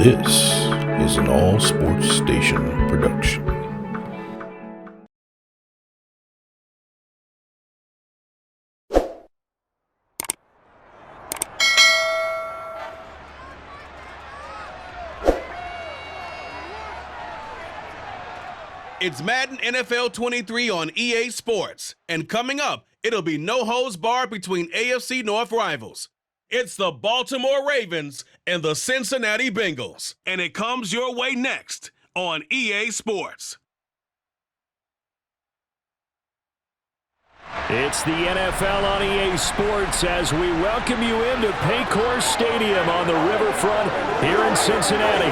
This is an All Sports Station production. It's Madden NFL 23 on EA Sports, and coming up, it'll be no holds barred between AFC North rivals. It's the Baltimore Ravens and the Cincinnati Bengals, and it comes your way next on EA Sports. It's the NFL on EA Sports as we welcome you into Paycor Stadium on the riverfront here in Cincinnati.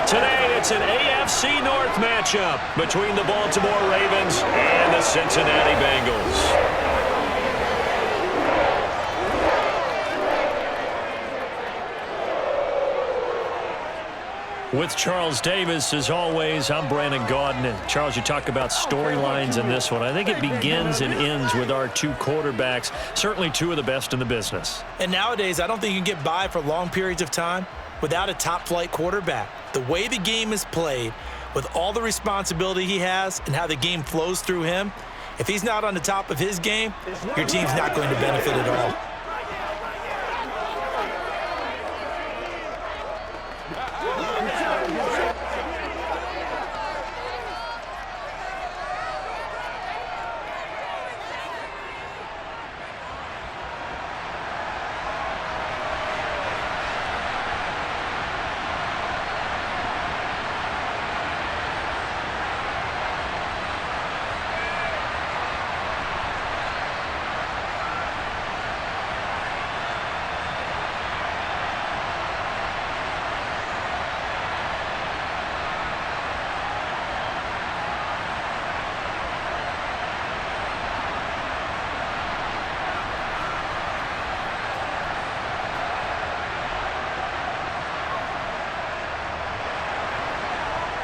Today, it's an AFC North matchup between the Baltimore Ravens and the Cincinnati Bengals. With Charles Davis, as always, I'm Brandon Gaudin. And Charles, you talk about storylines in this one. I think it begins and ends with our two quarterbacks, certainly two of the best in the business. And nowadays, I don't think you can get by for long periods of time without a top-flight quarterback. The way the game is played, with all the responsibility he has and how the game flows through him, if he's not on the top of his game, your team's not going to benefit at all.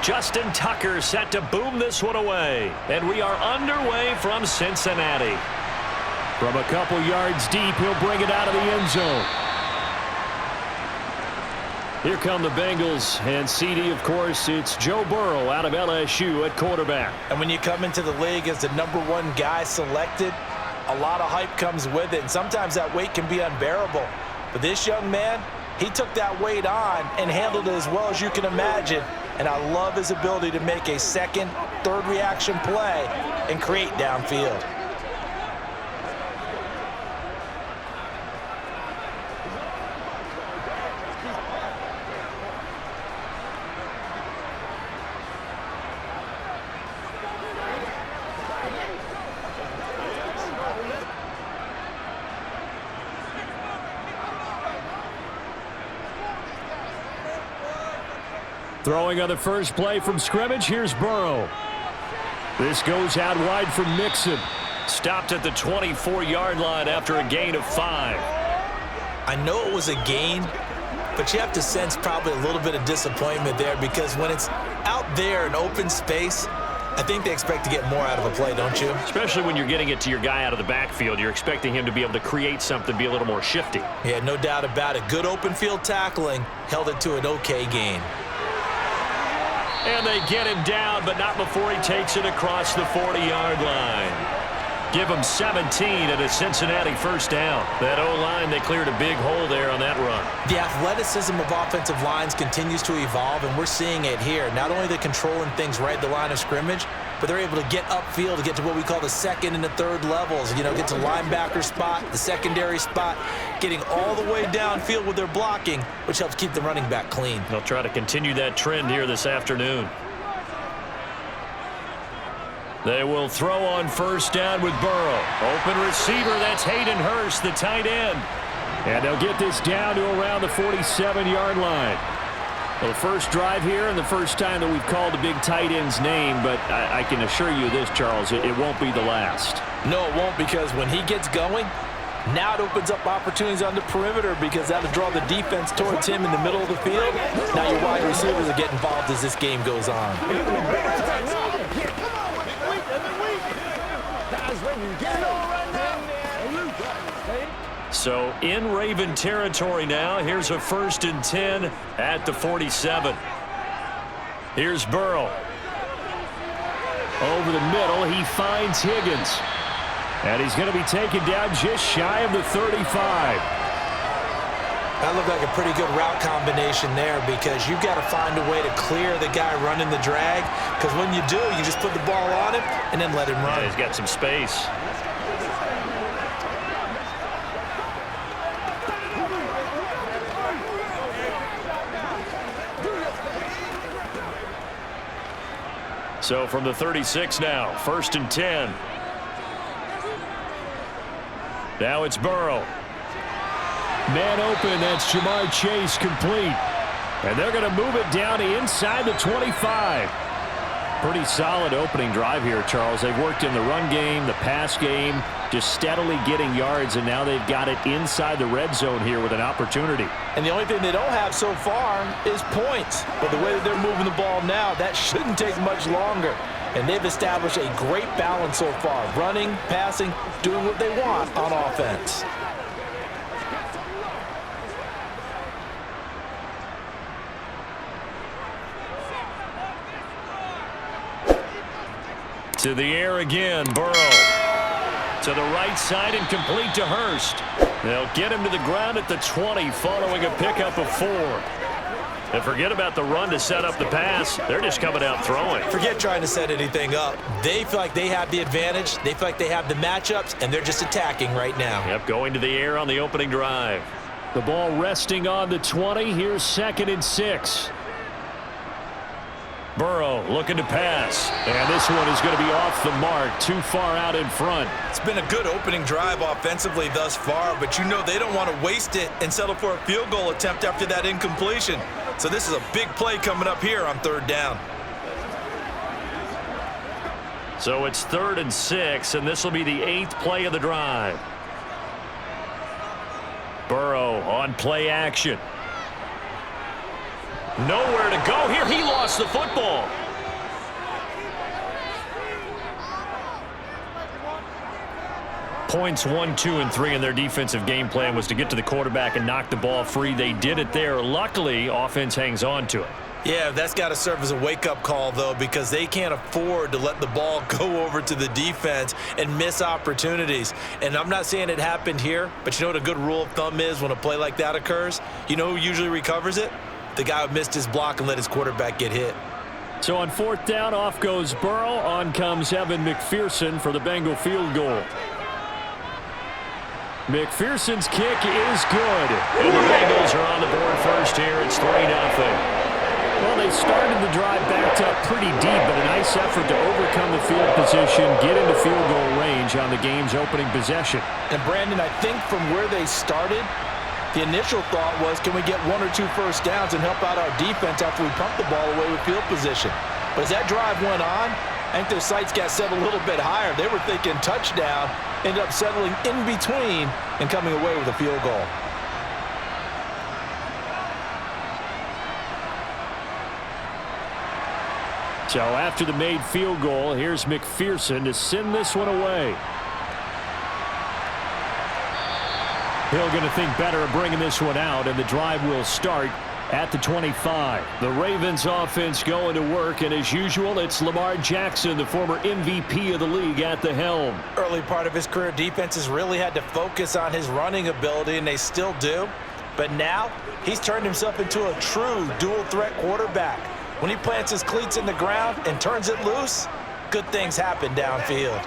Justin Tucker set to boom this one away. And we are underway from Cincinnati. From a couple yards deep, he'll bring it out of the end zone. Here come the Bengals, and CD, of course, it's Joe Burrow out of LSU at quarterback. And when you come into the league as the #1 guy selected, a lot of hype comes with it, and sometimes that weight can be unbearable. But this young man, he took that weight on and handled it as well as you can imagine. And I love his ability to make a second, third reaction play and create downfield. Throwing on the first play from scrimmage, here's Burrow. This goes out wide for Mixon. Stopped at the 24-yard line after a gain of 5. I know it was a gain, but you have to sense probably a little bit of disappointment there because when it's out there in open space, I think they expect to get more out of a play, don't you? Especially when you're getting it to your guy out of the backfield. You're expecting him to be able to create something, be a little more shifty. Yeah, no doubt about it. Good open field tackling held it to an okay gain. And they get him down, but not before he takes it across the 40-yard line. Give him 17 and a Cincinnati first down. That O-line, they cleared a big hole there on that run. The athleticism of offensive lines continues to evolve, and we're seeing it here. Not only are they controlling things right at the line of scrimmage, but they're able to get upfield to get to what we call the second and the third levels. You know, get to linebacker spot, the secondary spot, getting all the way downfield with their blocking, which helps keep the running back clean. They'll try to continue that trend here this afternoon. They will throw on first down with Burrow. Open receiver, that's Hayden Hurst, the tight end. And they'll get this down to around the 47-yard line. Well, the first drive here and the first time that we've called a big tight end's name, but I can assure you this, Charles, it won't be the last. No, it won't, because when he gets going, now it opens up opportunities on the perimeter because that'll draw the defense towards him in the middle of the field. Now your wide receivers will get involved as this game goes on. So in Raven territory now. Here's a 1st and 10 at the 47. Here's Burrow. Over the middle, he finds Higgins. And he's going to be taken down just shy of the 35. That looked like a pretty good route combination there because you've got to find a way to clear the guy running the drag, because when you do, you just put the ball on him and then let him run. Yeah, he's got some space. So from the 36 now, 1st and 10. Now it's Burrow. Man open, that's Jamar Chase complete. And they're going to move it down to inside the 25. Pretty solid opening drive here, Charles. They've worked in the run game, the pass game, just steadily getting yards, and now they've got it inside the red zone here with an opportunity. And the only thing they don't have so far is points. But the way that they're moving the ball now, that shouldn't take much longer. And they've established a great balance so far. Running, passing, doing what they want on offense. To the air again, Burrow. To the right side and complete to Hurst. They'll get him to the ground at the 20 following a pickup of 4. And forget about the run to set up the pass. They're just coming out throwing. Forget trying to set anything up. They feel like they have the advantage. They feel like they have the matchups, and they're just attacking right now. Yep, going to the air on the opening drive. The ball resting on the 20. Here's 2nd and 6. Burrow looking to pass. And this one is going to be off the mark, too far out in front. It's been a good opening drive offensively thus far, but you know they don't want to waste it and settle for a field goal attempt after that incompletion. So this is a big play coming up here on 3rd down. So it's 3rd and 6, and this will be the 8th play of the drive. Burrow on play action. Nowhere to go here. He lost the football. Points 1, 2, and 3 in their defensive game plan was to get to the quarterback and knock the ball free. They did it there. Luckily, offense hangs on to it. Yeah, that's got to serve as a wake-up call, though, because they can't afford to let the ball go over to the defense and miss opportunities. And I'm not saying it happened here, but you know what a good rule of thumb is when a play like that occurs? You know who usually recovers it? The guy who missed his block and let his quarterback get hit. So on 4th down, off goes Burrow. On comes Evan McPherson for the Bengal field goal. McPherson's kick is good. And the Bengals are on the board first here. It's 3-0. Well, they started the drive backed up pretty deep, but a nice effort to overcome the field position, get into field goal range on the game's opening possession. And, Brandon, I think from where they started, the initial thought was, can we get 1 or 2 first downs and help out our defense after we pump the ball away with field position? But as that drive went on, I think their sights got set a little bit higher. They were thinking touchdown, ended up settling in between and coming away with a field goal. So after the made field goal, here's McPherson to send this one away. Hill going to think better of bringing this one out, and the drive will start at the 25. The Ravens offense going to work, and as usual, it's Lamar Jackson, the former MVP of the league, at the helm. Early part of his career, defenses really had to focus on his running ability, and they still do. But now, he's turned himself into a true dual-threat quarterback. When he plants his cleats in the ground and turns it loose, good things happen downfield.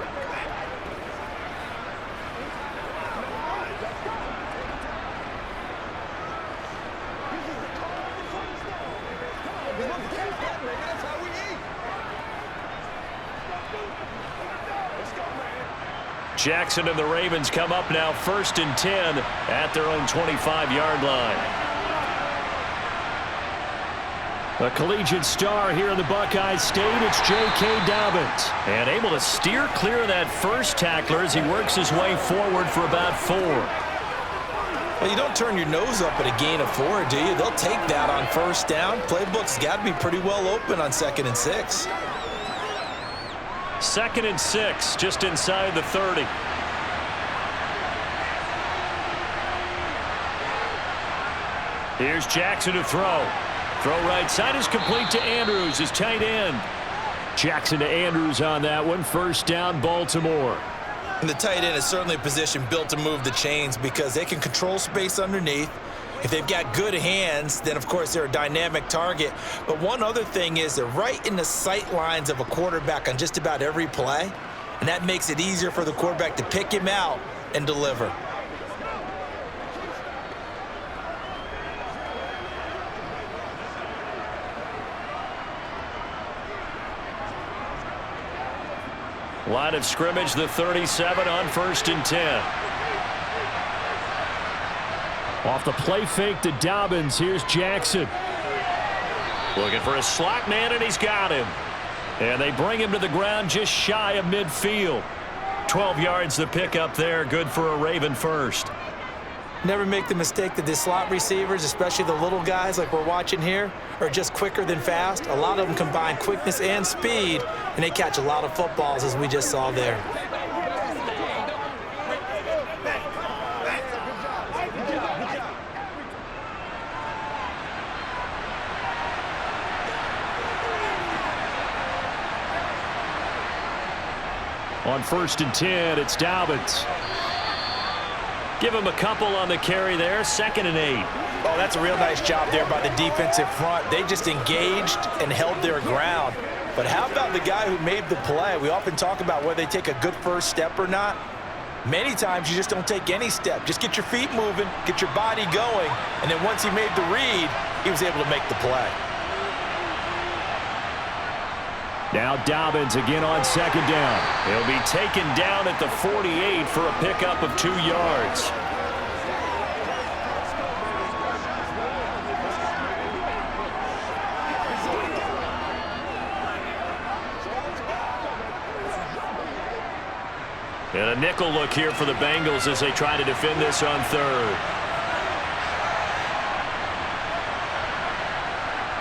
Jackson and the Ravens come up now 1st and 10 at their own 25-yard line. A collegiate star here in the Buckeye State, it's J.K. Dobbins. And able to steer clear of that first tackler as he works his way forward for about 4. Well, you don't turn your nose up at a gain of 4, do you? They'll take that on 1st down. Playbook's got to be pretty well open on 2nd and 6. 2nd and 6, just inside the 30. Here's Jackson to throw. Throw right side is complete to Andrews, his tight end. Jackson to Andrews on that one. First down, Baltimore. And the tight end is certainly a position built to move the chains because they can control space underneath. If they've got good hands, then, of course, they're a dynamic target. But one other thing is they're right in the sight lines of a quarterback on just about every play, and that makes it easier for the quarterback to pick him out and deliver. Line of scrimmage, the 37 on 1st and 10. Off the play fake to Dobbins. Here's Jackson. Looking for a slot man, and he's got him. And they bring him to the ground just shy of midfield. 12 yards the pickup there. Good for a Raven first. Never make the mistake that the slot receivers, especially the little guys like we're watching here, are just quicker than fast. A lot of them combine quickness and speed, and they catch a lot of footballs, as we just saw there. On 1st and 10, it's Dobbins. Give him a couple on the carry there. 2nd and 8. Oh, that's a real nice job there by the defensive front. They just engaged and held their ground. But how about the guy who made the play? We often talk about whether they take a good first step or not. Many times you just don't take any step. Just get your feet moving, get your body going, and then once he made the read, he was able to make the play. Now Dobbins again on 2nd down. He'll be taken down at the 48 for a pickup of 2 yards. And a nickel look here for the Bengals as they try to defend this on 3rd.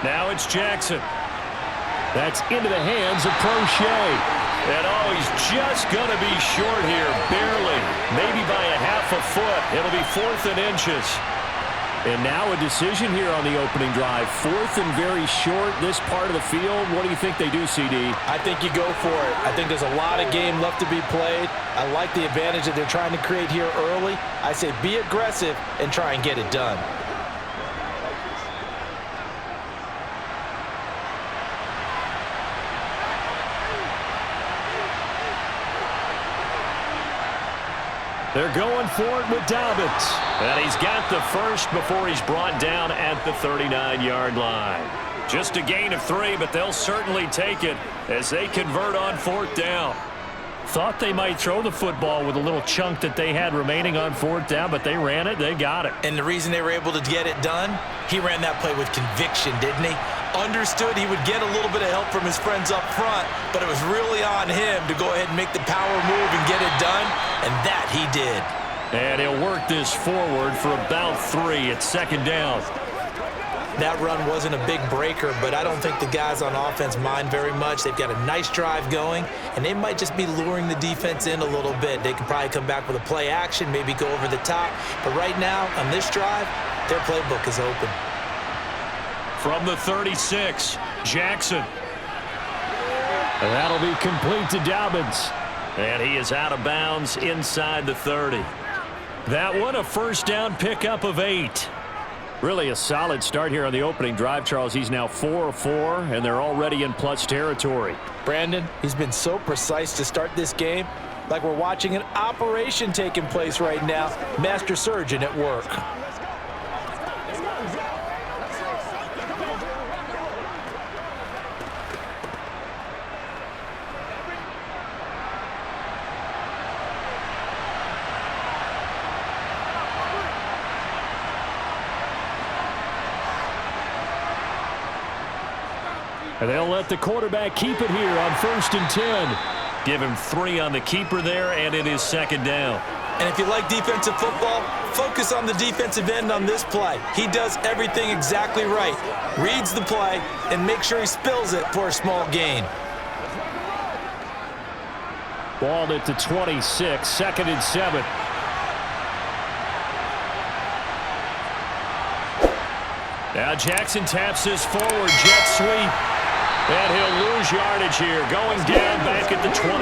Now it's Jackson. That's into the hands of Prochet. And oh, he's just going to be short here, barely. Maybe by a half a foot. It'll be 4th and inches. And now a decision here on the opening drive. 4th and very short, this part of the field. What do you think they do, CD? I think you go for it. I think there's a lot of game left to be played. I like the advantage that they're trying to create here early. I say be aggressive and try and get it done. They're going for it with Dobbins. And he's got the first before he's brought down at the 39-yard line. Just a gain of 3, but they'll certainly take it as they convert on 4th down. Thought they might throw the football with a little chunk that they had remaining on 4th down, but they ran it, they got it. And the reason they were able to get it done, he ran that play with conviction, didn't he? Understood he would get a little bit of help from his friends up front, but it was really on him to go ahead and make the power move and get it done, and that he did. And he'll work this forward for about 3 at 2nd down. That run wasn't a big breaker, but I don't think the guys on offense mind very much. They've got a nice drive going, and they might just be luring the defense in a little bit. They can probably come back with a play action, maybe go over the top. But right now, on this drive, their playbook is open. From the 36, Jackson. And that'll be complete to Dobbins. And he is out of bounds inside the 30. That one, a first down pickup of 8. Really a solid start here on the opening drive, Charles. He's now 4 of 4, and they're already in plus territory. Brandon, he's been so precise to start this game, like we're watching an operation taking place right now. Master surgeon at work. And they'll let the quarterback keep it here on 1st and 10. Give him 3 on the keeper there, and it is 2nd down. And if you like defensive football, focus on the defensive end on this play. He does everything exactly right. Reads the play and makes sure he spills it for a small gain. Ball at the 26, 2nd and 7. Now Jackson taps this forward, jet sweep. And he'll lose yardage here, going down back at the 28.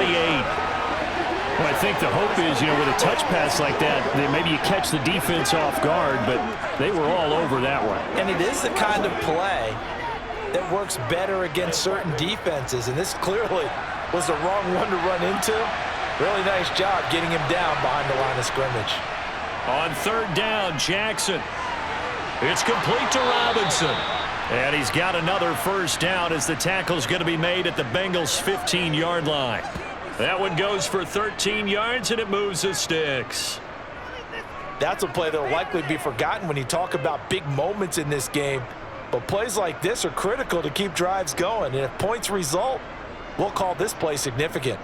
Well, I think the hope is, with a touch pass like that, that maybe you catch the defense off guard, but they were all over that one. And it is the kind of play that works better against certain defenses, and this clearly was the wrong one to run into. Really nice job getting him down behind the line of scrimmage. On third down, Jackson. It's complete to Robinson. And he's got another first down as the tackle's going to be made at the Bengals' 15-yard line. That one goes for 13 yards, and it moves the sticks. That's a play that will likely be forgotten when you talk about big moments in this game. But plays like this are critical to keep drives going. And if points result, we'll call this play significant.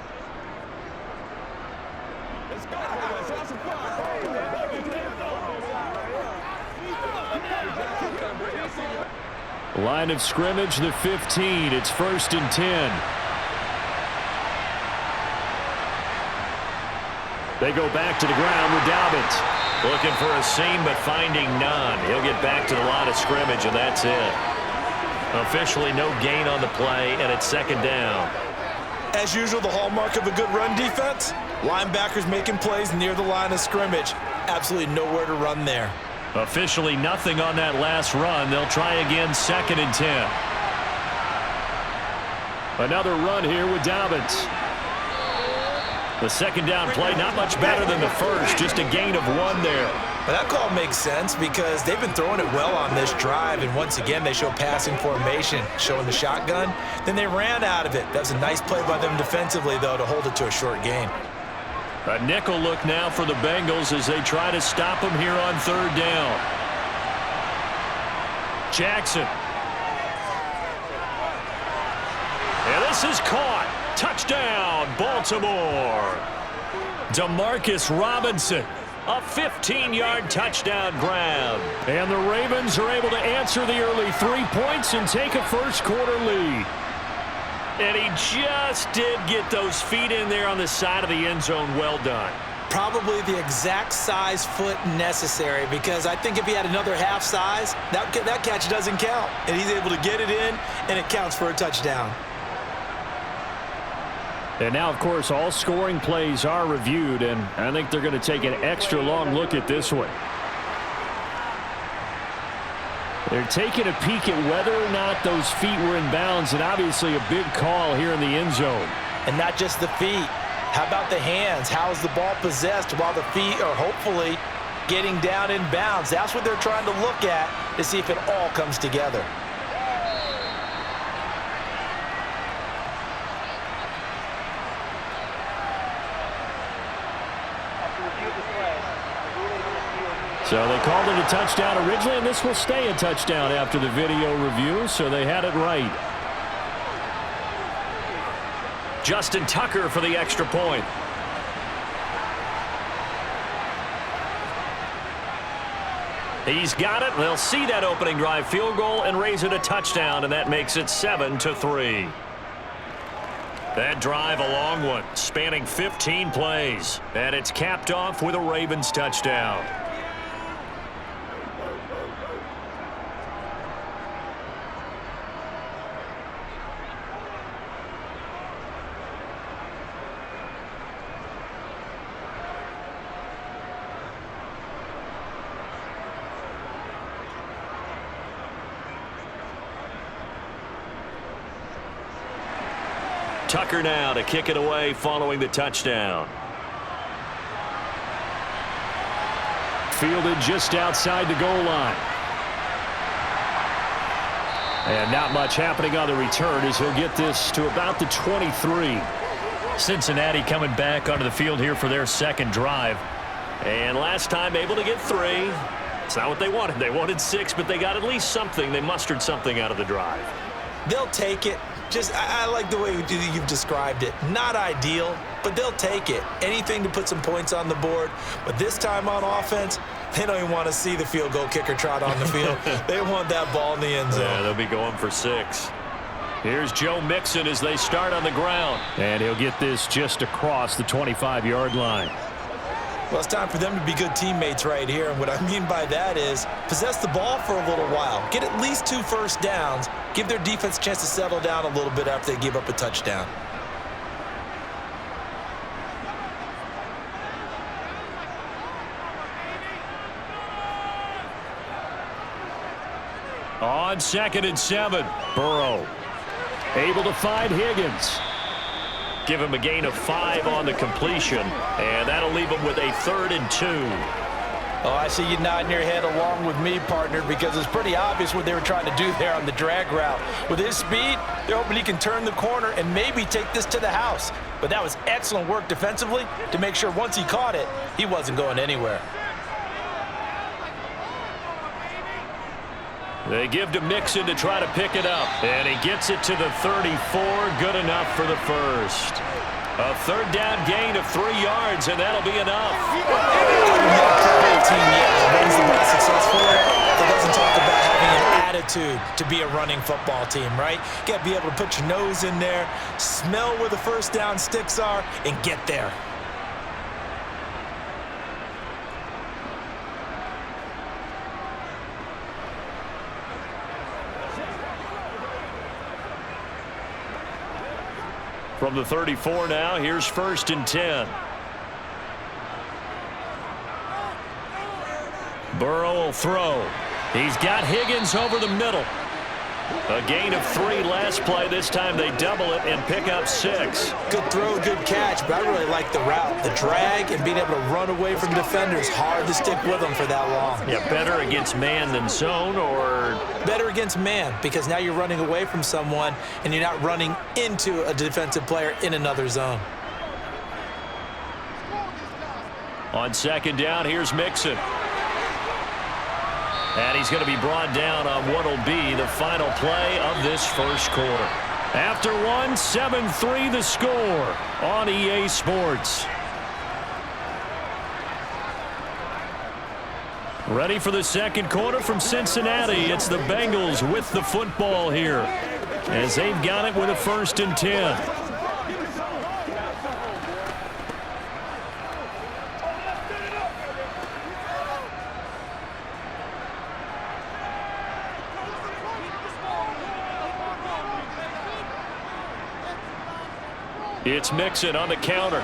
Line of scrimmage, the 15. It's 1st and 10. They go back to the ground with Dobbins. Looking for a seam, but finding none. He'll get back to the line of scrimmage, and that's it. Officially no gain on the play, and it's 2nd down. As usual, the hallmark of a good run defense, linebackers making plays near the line of scrimmage. Absolutely nowhere to run there. Officially nothing on that last run. They'll try again, 2nd and 10. Another run here with Dobbins. The 2nd down play, not much better than the first, just a gain of 1 there. But that call makes sense because they've been throwing it well on this drive, and once again they show passing formation, showing the shotgun. Then they ran out of it. That was a nice play by them defensively, though, to hold it to a short gain. A nickel look now for the Bengals as they try to stop him here on 3rd down. Jackson. And this is caught. Touchdown, Baltimore. Demarcus Robinson, a 15-yard touchdown grab. And the Ravens are able to answer the early 3 points and take a first-quarter lead. And he just did get those feet in there on the side of the end zone. Well done. Probably the exact size foot necessary, because I think if he had another half size, that catch doesn't count. And he's able to get it in, and it counts for a touchdown. And now, of course, all scoring plays are reviewed, and I think they're going to take an extra long look at this one. They're taking a peek at whether or not those feet were in bounds, and obviously a big call here in the end zone. And not just the feet. How about the hands? How is the ball possessed while the feet are hopefully getting down in bounds? That's what they're trying to look at to see if it all comes together. So they called it a touchdown originally, and this will stay a touchdown after the video review, so they had it right. Justin Tucker for the extra point. He's got it. They'll see that opening drive field goal and raise it a touchdown, and that makes it 7-3. That drive a long one, spanning 15 plays, and it's capped off with a Ravens touchdown. Tucker now to kick it away following the touchdown. Fielded just outside the goal line. And not much happening on the return as he'll get this to about the 23. Cincinnati coming back onto the field here for their second drive. And last time able to get 3. It's not what they wanted. They wanted 6, but they got at least something. They mustered something out of the drive. They'll take it. I like the way you've described it. Not ideal, but they'll take it. Anything to put some points on the board. But this time on offense, they don't even want to see the field goal kicker trot on the field. They want that ball in the end zone. Yeah, they'll be going for 6. Here's Joe Mixon as they start on the ground. And he'll get this just across the 25-yard line. Well, it's time for them to be good teammates right here. And what I mean by that is possess the ball for a little while. Get at least 2 first downs. Give their defense a chance to settle down a little bit after they give up a touchdown. On 2nd and 7, Burrow able to find Higgins. Give him a gain of 5 on the completion, and that'll leave him with a 3rd and 2. Oh, I see you nodding your head along with me, partner, because it's pretty obvious what they were trying to do there on the drag route. With his speed, they're hoping he can turn the corner and maybe take this to the house. But that was excellent work defensively to make sure once he caught it, he wasn't going anywhere. They give to Mixon to try to pick it up, and he gets it to the 34, good enough for the first. A 3rd down gain of 3 yards, and that'll be enough. When's the best success for it? It doesn't talk about having an attitude to be a running football team, right? You got to be able to put your nose in there, smell where the first down sticks are, and get there. From the 34 now, here's 1st and 10. Burrow will throw. He's got Higgins over the middle. A gain of 3 last play. This time they double it and pick up 6. Good throw, good catch, but I really like the route. The drag and being able to run away from defenders. Hard to stick with them for that long. Yeah, better against man than zone, or? Better against man, because now you're running away from someone and you're not running into a defensive player in another zone. On 2nd down, here's Mixon. And he's going to be brought down on what will be the final play of this first quarter. After one, 7-3 the score on EA Sports. Ready for the second quarter from Cincinnati. It's the Bengals with the football here, as they've got it with a 1st and 10. It's Mixon on the counter.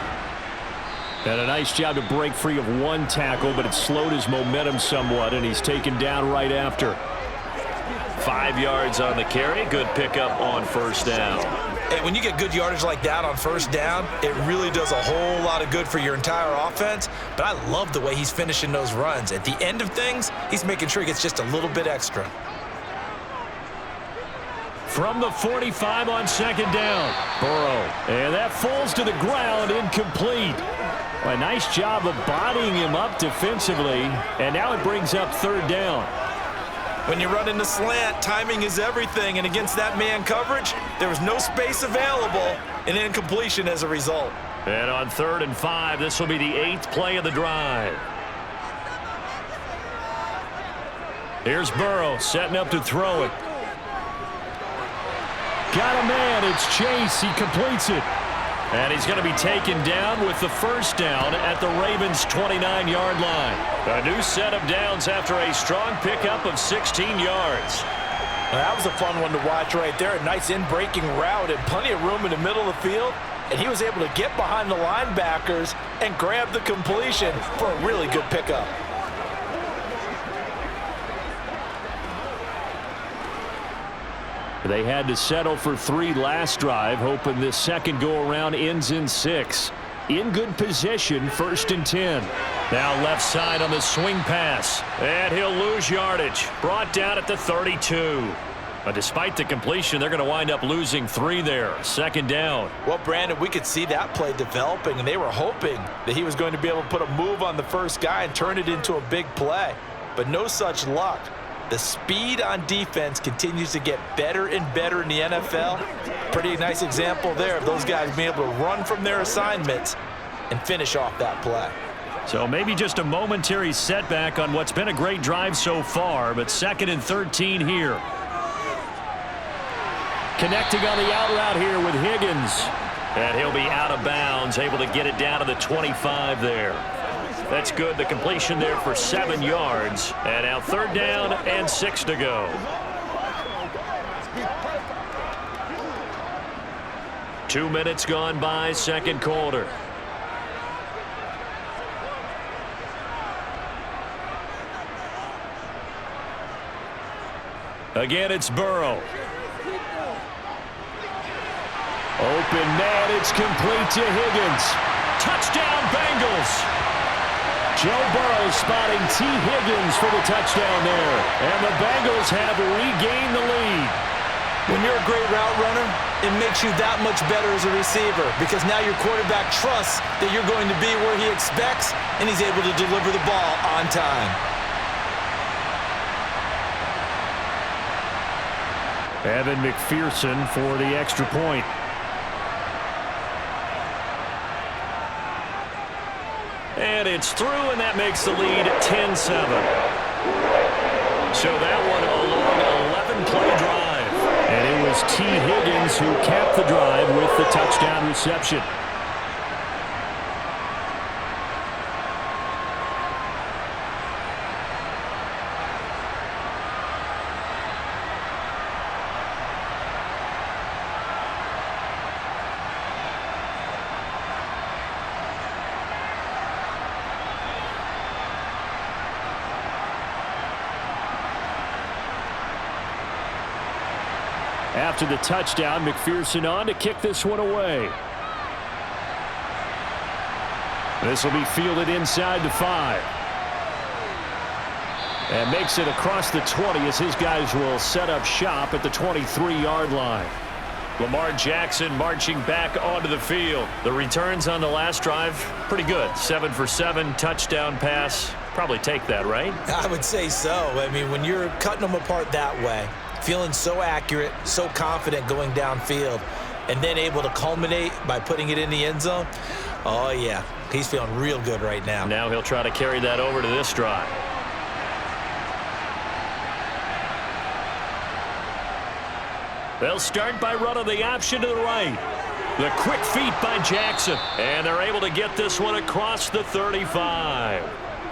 And a nice job to break free of 1 tackle, but it slowed his momentum somewhat, and he's taken down right after. 5 yards on the carry. Good pickup on 1st down. Hey, when you get good yardage like that on 1st down, it really does a whole lot of good for your entire offense. But I love the way he's finishing those runs. At the end of things, he's making sure he gets just a little bit extra. From the 45 on 2nd down, Burrow. And that falls to the ground, incomplete. A nice job of bodying him up defensively, and now it brings up 3rd down. When you run in the slant, timing is everything, and against that man coverage, there was no space available, and incompletion as a result. And on 3rd and 5, this will be the 8th play of the drive. Here's Burrow setting up to throw it. Got a man, it's Chase, he completes it. And he's going to be taken down with the 1st down at the Ravens' 29-yard line. A new set of downs after a strong pickup of 16 yards. That was a fun one to watch right there. A nice in-breaking route and plenty of room in the middle of the field. And he was able to get behind the linebackers and grab the completion for a really good pickup. They had to settle for 3 last drive, hoping this second go-around ends in 6. In good position, 1st and 10. Now left side on the swing pass, and he'll lose yardage. Brought down at the 32. But despite the completion, they're going to wind up losing 3 there. 2nd down. Well, Brandon, we could see that play developing, and they were hoping that he was going to be able to put a move on the first guy and turn it into a big play. But no such luck. The speed on defense continues to get better and better in the NFL. Pretty nice example there of those guys being able to run from their assignments and finish off that play. So maybe just a momentary setback on what's been a great drive so far, but 2nd and 13 here. Connecting on the out route here with Higgins. And he'll be out of bounds, able to get it down to the 25 there. That's good. The completion there for 7 yards. And now 3rd down and 6 to go. Two minutes gone by, second quarter. Again, it's Burrow. Open man, it's complete to Higgins. Touchdown, Bengals. Joe Burrow spotting T. Higgins for the touchdown there. And the Bengals have regained the lead. When you're a great route runner, it makes you that much better as a receiver because now your quarterback trusts that you're going to be where he expects, and he's able to deliver the ball on time. Evan McPherson for the extra point. And it's through, and that makes the lead 10-7. So that one a long 11-play drive. And it was T. Higgins who capped the drive with the touchdown reception. After the touchdown, McPherson on to kick this one away. This will be fielded inside the 5. And makes it across the 20 as his guys will set up shop at the 23-yard line. Lamar Jackson marching back onto the field. The returns on the last drive, pretty good. 7 for 7, touchdown pass. Probably take that, right? I would say so. I mean, when you're cutting them apart that way, feeling so accurate, so confident going downfield, and then able to culminate by putting it in the end zone, oh, yeah, he's feeling real good right now. Now he'll try to carry that over to this drive. They'll start by running the option to the right. The quick feet by Jackson, and they're able to get this one across the 35.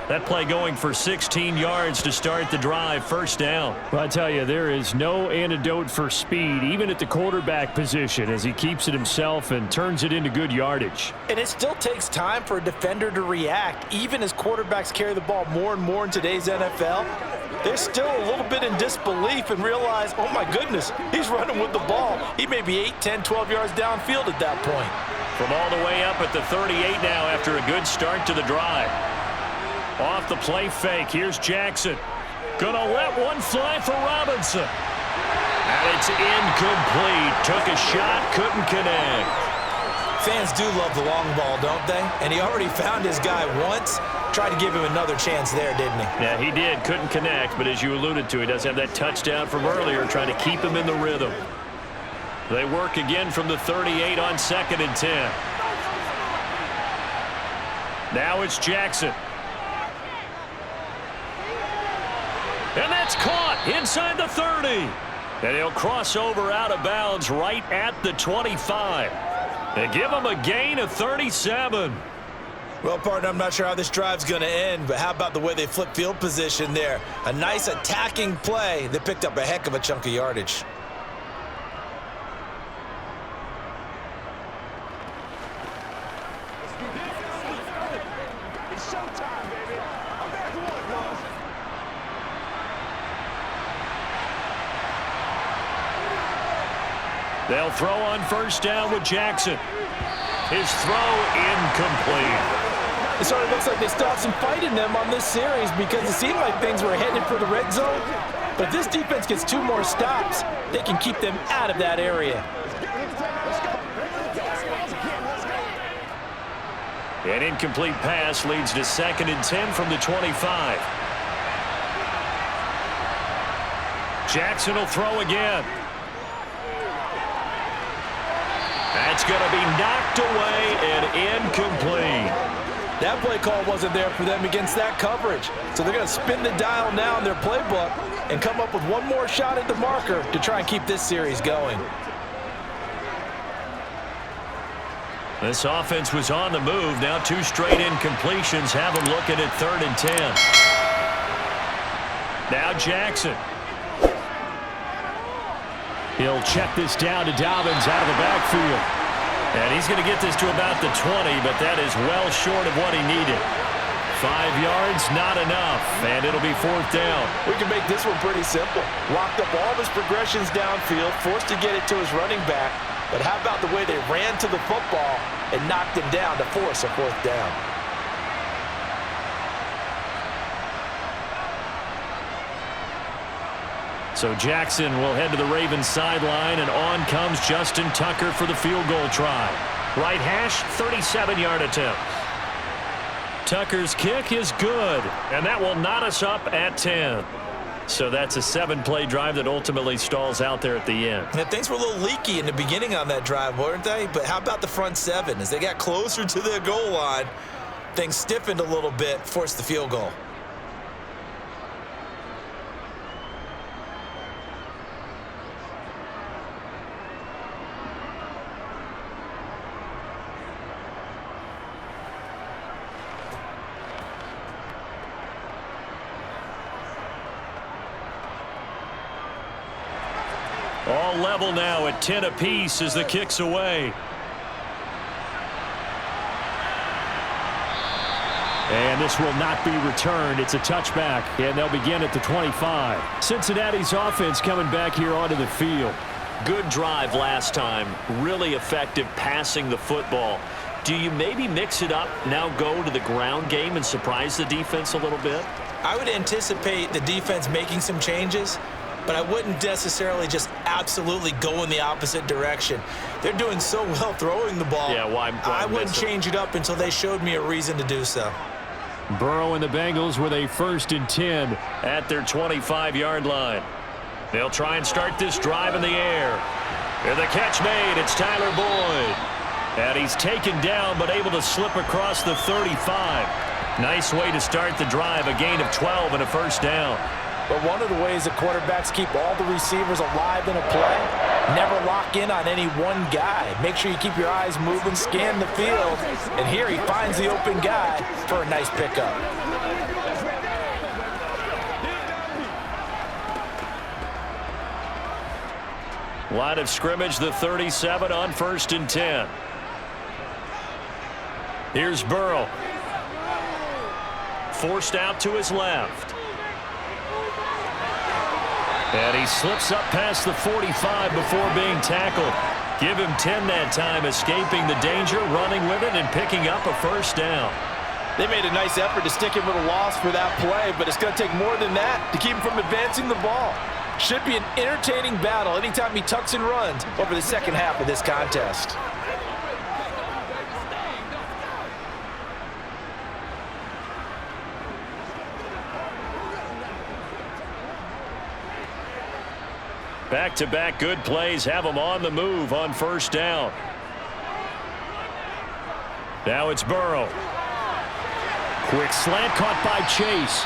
That play going for 16 yards to start the drive, first down. Well, I tell you, there is no antidote for speed, even at the quarterback position, as he keeps it himself and turns it into good yardage. And it still takes time for a defender to react, even as quarterbacks carry the ball more and more in today's NFL. They're still a little bit in disbelief and realize, oh my goodness, he's running with the ball. He may be 8, 10, 12 yards downfield at that point. From all the way up at the 38 now after a good start to the drive. Off the play fake, here's Jackson. Gonna let one fly for Robinson. And it's incomplete. Took a shot, couldn't connect. Fans do love the long ball, don't they? And he already found his guy once. Tried to give him another chance there, didn't he? Yeah, he did. Couldn't connect, but as you alluded to, he does have that touchdown from earlier, trying to keep him in the rhythm. They work again from the 38 on 2nd and 10. Now it's Jackson. And that's caught inside the 30. And he'll cross over out of bounds right at the 25. They give him a gain of 37. Well, partner, I'm not sure how this drive's going to end, but how about the way they flip field position there? A nice attacking play that picked up a heck of a chunk of yardage. They'll throw on first down with Jackson. His throw incomplete. It sort of looks like they stopped some fight in them on this series because it seemed like things were headed for the red zone. But if this defense gets 2 more stops, they can keep them out of that area. An incomplete pass leads to 2nd and 10 from the 25. Jackson will throw again. That's going to be knocked away and incomplete. That play call wasn't there for them against that coverage. So they're going to spin the dial now in their playbook and come up with one more shot at the marker to try and keep this series going. This offense was on the move. Now 2 straight incompletions have them looking at 3rd and 10. Now Jackson. He'll check this down to Dobbins out of the backfield. And he's going to get this to about the 20, but that is well short of what he needed. 5 yards, not enough, and it'll be 4th down. We can make this one pretty simple. Locked up all of his progressions downfield, forced to get it to his running back. But how about the way they ran to the football and knocked him down to force a 4th down? So Jackson will head to the Ravens sideline, and on comes Justin Tucker for the field goal try. Right hash, 37-yard attempt. Tucker's kick is good, and that will knot us up at 10. So that's a 7-play drive that ultimately stalls out there at the end. And things were a little leaky in the beginning on that drive, weren't they? But how about the front 7? As they got closer to the goal line, things stiffened a little bit, forced the field goal. All level now at 10 apiece as the kick's away. And this will not be returned. It's a touchback, and they'll begin at the 25. Cincinnati's offense coming back here onto the field. Good drive last time. Really effective passing the football. Do you maybe mix it up, now go to the ground game and surprise the defense a little bit? I would anticipate the defense making some changes, but I wouldn't necessarily just absolutely go in the opposite direction. They're doing so well throwing the ball. Yeah, why I wouldn't change it up until they showed me a reason to do so. Burrow and the Bengals with a 1st and 10 at their 25-yard line. They'll try and start this drive in the air. And the catch made. It's Tyler Boyd. And he's taken down but able to slip across the 35. Nice way to start the drive. A gain of 12 and a 1st down. But one of the ways that quarterbacks keep all the receivers alive in a play, never lock in on any one guy. Make sure you keep your eyes moving, scan the field, and here he finds the open guy for a nice pickup. Line of scrimmage, the 37 on 1st and 10. Here's Burrow. Forced out to his left. And he slips up past the 45 before being tackled. Give him 10 that time, escaping the danger, running with it, and picking up a 1st down. They made a nice effort to stick him with a loss for that play, but it's going to take more than that to keep him from advancing the ball. Should be an entertaining battle anytime he tucks and runs over the second half of this contest. Back-to-back good plays have them on the move on 1st down. Now it's Burrow. Quick slant caught by Chase.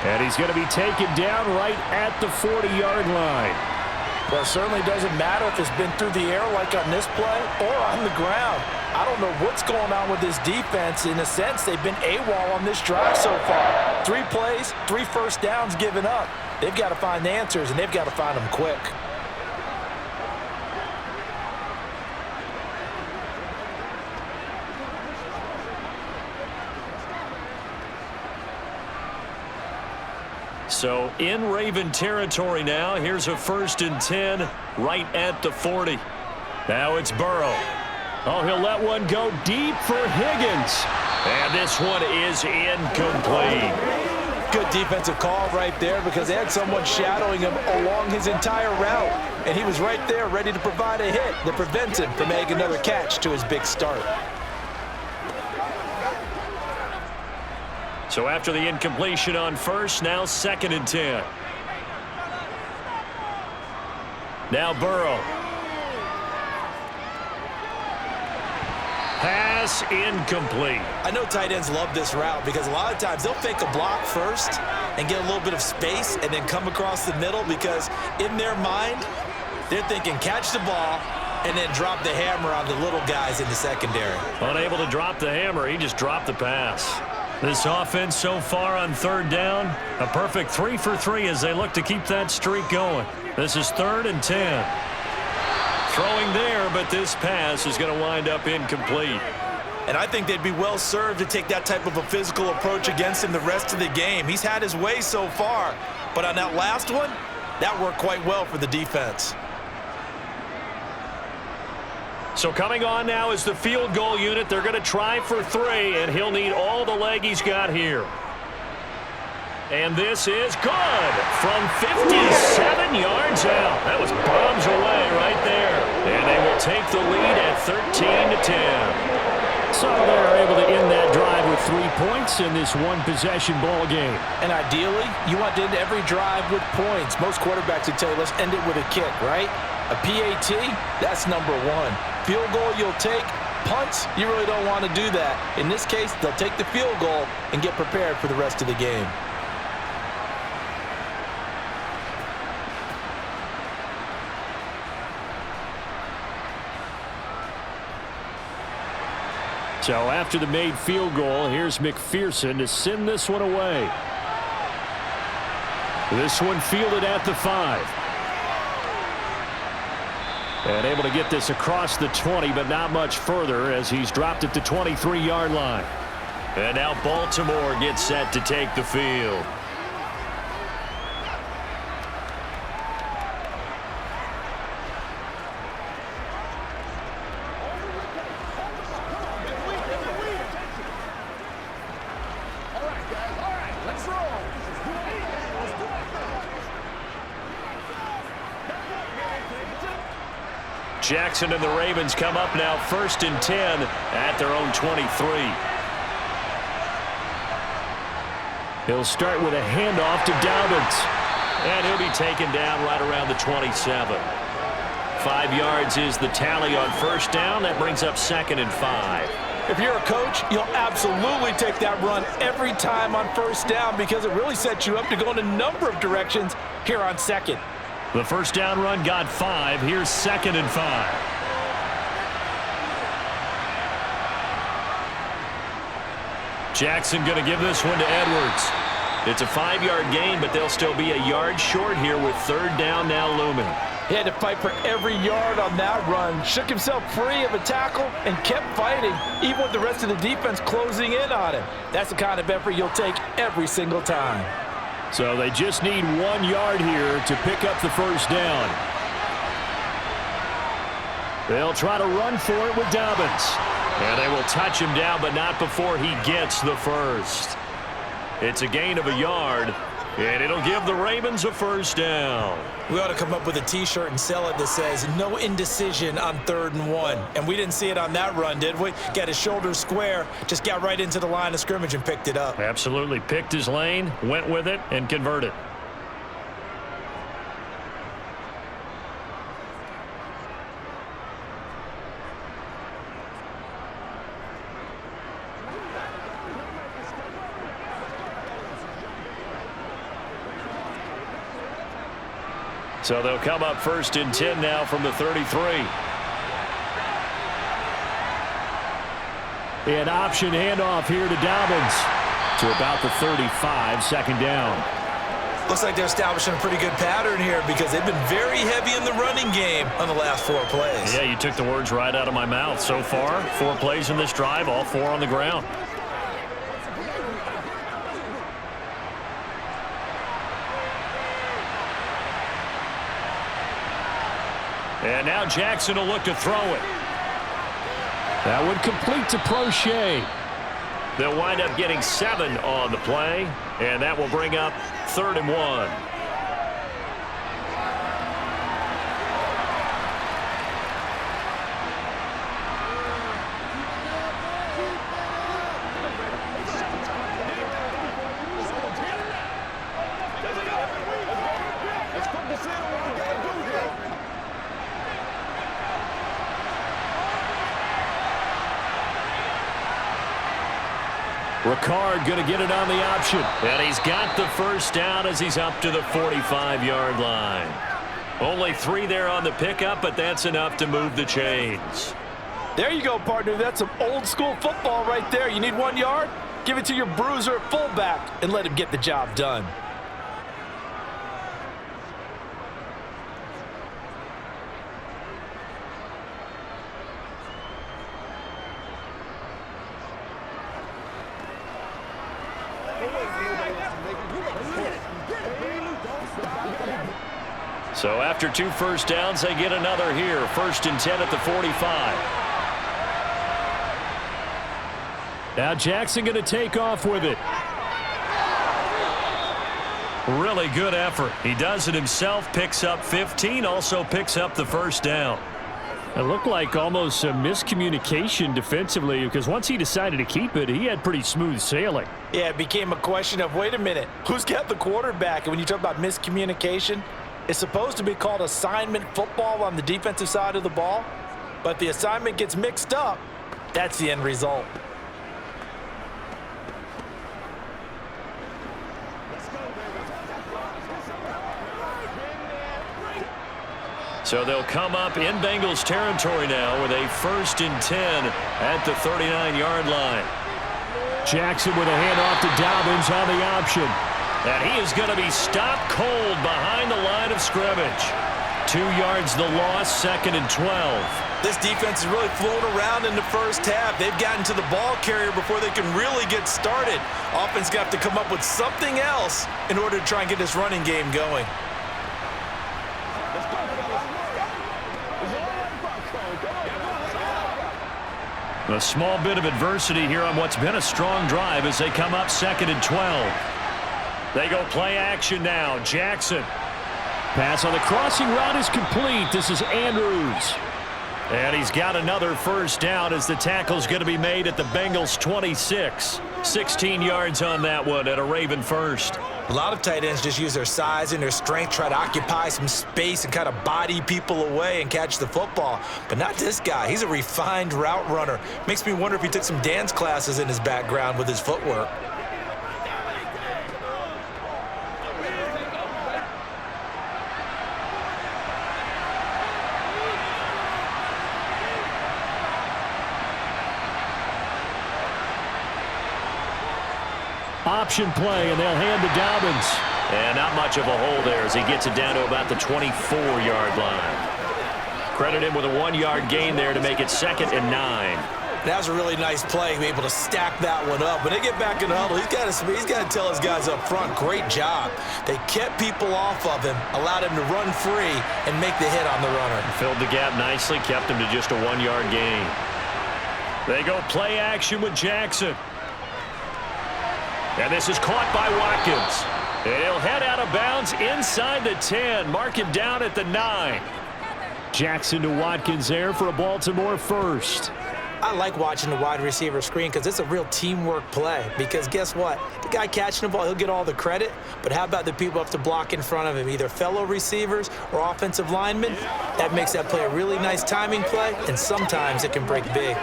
And he's going to be taken down right at the 40-yard line. Well, it certainly doesn't matter if it's been through the air like on this play or on the ground. I don't know what's going on with this defense. In a sense, they've been AWOL on this drive so far. 3 plays, 3 1st downs given up. They've got to find the answers, and they've got to find them quick. So in Raven territory now. Here's a 1st and 10 right at the 40. Now it's Burrow. Oh, he'll let one go deep for Higgins. And this one is incomplete. Good defensive call right there because they had someone shadowing him along his entire route. And he was right there ready to provide a hit that prevents him from making another catch to his big start. So after the incompletion on 1st, now 2nd and 10. Now Burrow. Pass incomplete. I know tight ends love this route because a lot of times they'll fake a block first and get a little bit of space and then come across the middle because in their mind, they're thinking catch the ball, and then drop the hammer on the little guys in the secondary. Unable to drop the hammer, he just dropped the pass. This offense so far on third down, a perfect 3 for 3 as they look to keep that streak going. This is 3rd and 10. Throwing there, but this pass is going to wind up incomplete. And I think they'd be well served to take that type of a physical approach against him the rest of the game. He's had his way so far, but on that last one, that worked quite well for the defense. So coming on now is the field goal unit. They're going to try for 3, and he'll need all the leg he's got here. And this is good from 57 yards out. That was bombs away right there. And they will take the lead at 13-10. So they're able to end that drive with 3 points in this one-possession ball game. And ideally, you want to end every drive with points. Most quarterbacks would tell you, let's end it with a kick, right? A PAT, that's number 1. Field goal you'll take. Punts, you really don't want to do that. In this case, they'll take the field goal and get prepared for the rest of the game. So after the made field goal, here's McPherson to send this one away. This one fielded at the 5. And able to get this across the 20, but not much further as he's dropped at the 23-yard line. And now Baltimore gets set to take the field. Jackson and the Ravens come up now 1st and 10 at their own 23. He'll start with a handoff to Dobbins. And he'll be taken down right around the 27. 5 yards is the tally on 1st down. That brings up 2nd and 5. If you're a coach, you'll absolutely take that run every time on 1st down because it really sets you up to go in a number of directions here on 2nd. The 1st down run got 5. Here's 2nd and 5. Jackson going to give this one to Edwards. It's a 5-yard gain, but they'll still be a yard short here with 3rd down now looming. He had to fight for every yard on that run. Shook himself free of a tackle and kept fighting, even with the rest of the defense closing in on him. That's the kind of effort you'll take every single time. So they just need 1 yard here to pick up the 1st down. They'll try to run for it with Dobbins. And they will touch him down, but not before he gets the 1st. It's a gain of a yard, and it'll give the Ravens a 1st down. We ought to come up with a T-shirt and sell it that says, no indecision on 3rd and 1. And we didn't see it on that run, did we? Got his shoulders square, just got right into the line of scrimmage and picked it up. Absolutely. Picked his lane, went with it, and converted. So they'll come up 1st and 10 now from the 33. An option handoff here to Dobbins to about the 35, 2nd down. Looks like they're establishing a pretty good pattern here because they've been very heavy in the running game on the last 4 plays. Yeah, you took the words right out of my mouth. So far, 4 plays in this drive, all 4 on the ground. And now Jackson will look to throw it. That would complete to Prochet. They'll wind up getting 7 on the play, and that will bring up 3rd and 1. Ricard going to get it on the option. And he's got the 1st down as he's up to the 45-yard line. Only 3 there on the pickup, but that's enough to move the chains. There you go, partner. That's some old-school football right there. You need 1 yard? Give it to your bruiser at fullback and let him get the job done. So after 2 first downs, they get another here. 1st and 10 at the 45. Now Jackson going to take off with it. Really good effort. He does it himself, picks up 15, also picks up the 1st down. It looked like almost a miscommunication defensively, because once he decided to keep it, he had pretty smooth sailing. Yeah, it became a question of, wait a minute, who's got the quarterback? And when you talk about miscommunication, it's supposed to be called assignment football on the defensive side of the ball, but the assignment gets mixed up. That's the end result. So they'll come up in Bengals territory now with a 1st and 10 at the 39-yard line. Jackson with a handoff to Dobbins on the option. And he is going to be stopped cold behind the line of scrimmage. 2 yards the loss, 2nd and 12. This defense is really flown around in the first half. They've gotten to the ball carrier before they can really get started. Offense got to come up with something else in order to try and get this running game going. A small bit of adversity here on what's been a strong drive as they come up 2nd and 12. They go play action now. Jackson. Pass on the crossing route is complete. This is Andrews. And he's got another 1st down as the tackle's going to be made at the Bengals 26. 16 yards on that one at a Raven 1st. A lot of tight ends just use their size and their strength, try to occupy some space and kind of body people away and catch the football. But not this guy. He's a refined route runner. Makes me wonder if he took some dance classes in his background with his footwork. Option play, and they'll hand to Dobbins. And not much of a hole there as he gets it down to about the 24-yard line. Credit him with a 1-yard gain there to make it 2nd and 9. That was a really nice play, able to stack that one up. When they get back in the huddle, he's got to tell his guys up front, great job. They kept people off of him, allowed him to run free, and make the hit on the runner. Filled the gap nicely, kept him to just a 1-yard gain. They go play action with Jackson. And this is caught by Watkins. And he'll head out of bounds inside the 10. Mark him down at the 9. Jackson to Watkins there for a Baltimore 1st. I like watching the wide receiver screen because it's a real teamwork play. Because guess what? The guy catching the ball, he'll get all the credit. But how about the people who have to block in front of him, either fellow receivers or offensive linemen? That makes that play a really nice timing play, and sometimes it can break big.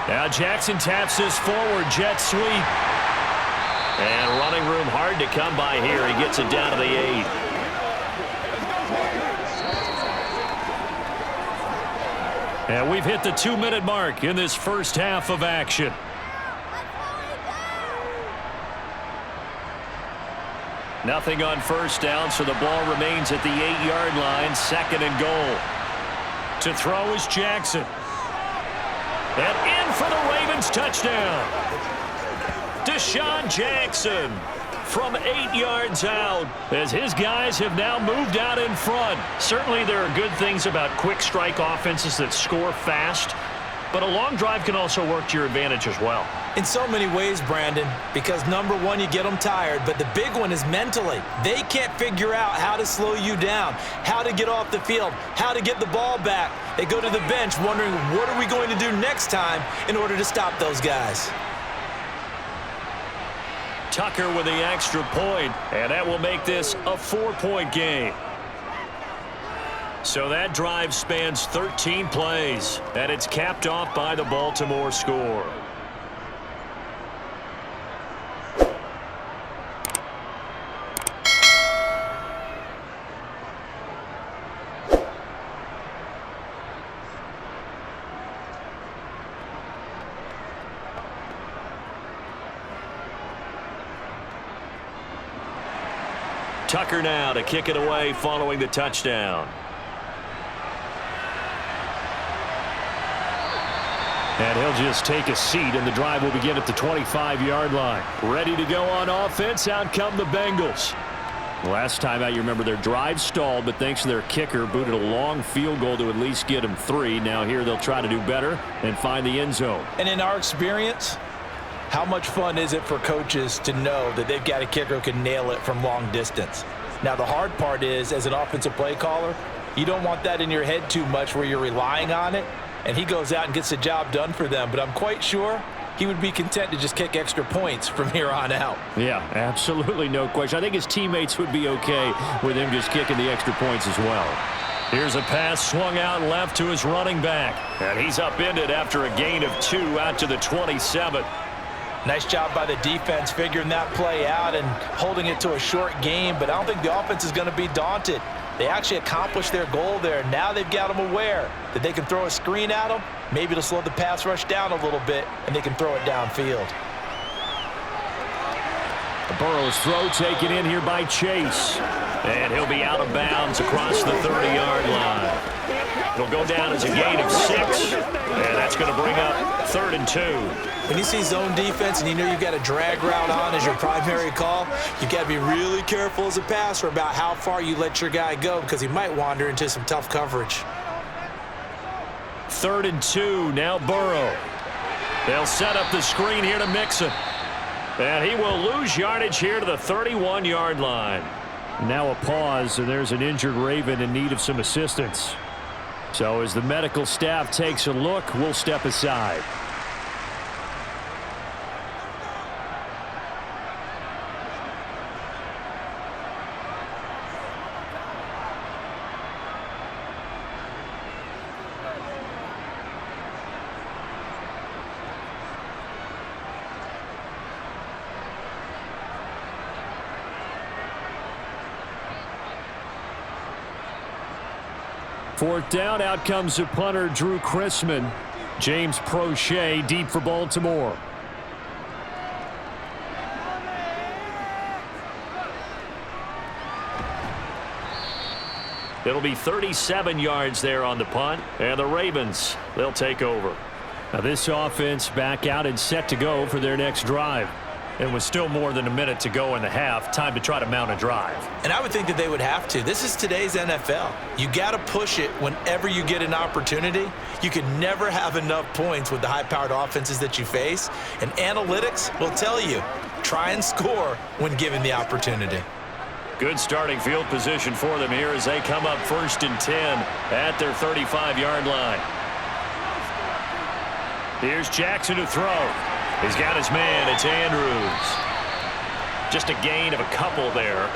Now Jackson taps this forward jet sweep. And running room hard to come by here. He gets it down to the 8. And we've hit the 2-minute mark in this first half of action. Nothing on 1st down, so the ball remains at the 8-yard line, 2nd and goal. To throw is Jackson. And in for the Ravens touchdown. Deshaun Jackson from 8 yards out as his guys have now moved out in front. Certainly there are good things about quick strike offenses that score fast, but a long drive can also work to your advantage as well. In so many ways, Brandon, because number one, you get them tired, but the big one is mentally. They can't figure out how to slow you down, how to get off the field, how to get the ball back. They go to the bench wondering, what are we going to do next time in order to stop those guys? Tucker with the extra point, and that will make this a 4-point game. So that drive spans 13 plays, and it's capped off by the Baltimore score. Tucker now to kick it away following the touchdown. And he'll just take a seat, and the drive will begin at the 25-yard line. Ready to go on offense. Out come the Bengals. Last time out, you remember their drive stalled, but thanks to their kicker, booted a long field goal to at least get them 3. Now here they'll try to do better and find the end zone. And in our experience, how much fun is it for coaches to know that they've got a kicker who can nail it from long distance? Now, the hard part is, as an offensive play caller, you don't want that in your head too much where you're relying on it, and he goes out and gets the job done for them. But I'm quite sure he would be content to just kick extra points from here on out. Yeah, absolutely no question. I think his teammates would be okay with him just kicking the extra points as well. Here's a pass swung out left to his running back, and he's upended after a gain of 2 out to the 27. Nice job by the defense figuring that play out and holding it to a short game, but I don't think the offense is going to be daunted. They actually accomplished their goal there. Now they've got them aware that they can throw a screen at them. Maybe it'll slow the pass rush down a little bit, and they can throw it downfield. Burrow's throw taken in here by Chase. And he'll be out of bounds across the 30-yard line. It'll go down as a gain of 6, and that's going to bring up 3rd and 2. When you see zone defense and you know you've got a drag route on as your primary call, you've got to be really careful as a passer about how far you let your guy go because he might wander into some tough coverage. 3rd and 2, now Burrow. They'll set up the screen here to Mixon. And he will lose yardage here to the 31-yard line. Now a pause, and there's an injured Raven in need of some assistance. So as the medical staff takes a look, we'll step aside. Fourth down, out comes the punter, Drew Chrisman. James Prochet deep for Baltimore. It'll be 37 yards there on the punt, and the Ravens, they'll take over. Now this offense back out and set to go for their next drive. And with still more than a minute to go in the half, time to try to mount a drive. And I would think that they would have to. This is today's NFL. You got to push it whenever you get an opportunity. You can never have enough points with the high-powered offenses that you face. And analytics will tell you, try and score when given the opportunity. Good starting field position for them here as they come up 1st and 10 at their 35-yard line. Here's Jackson to throw. He's got his man. It's Andrews. Just a gain of a couple there,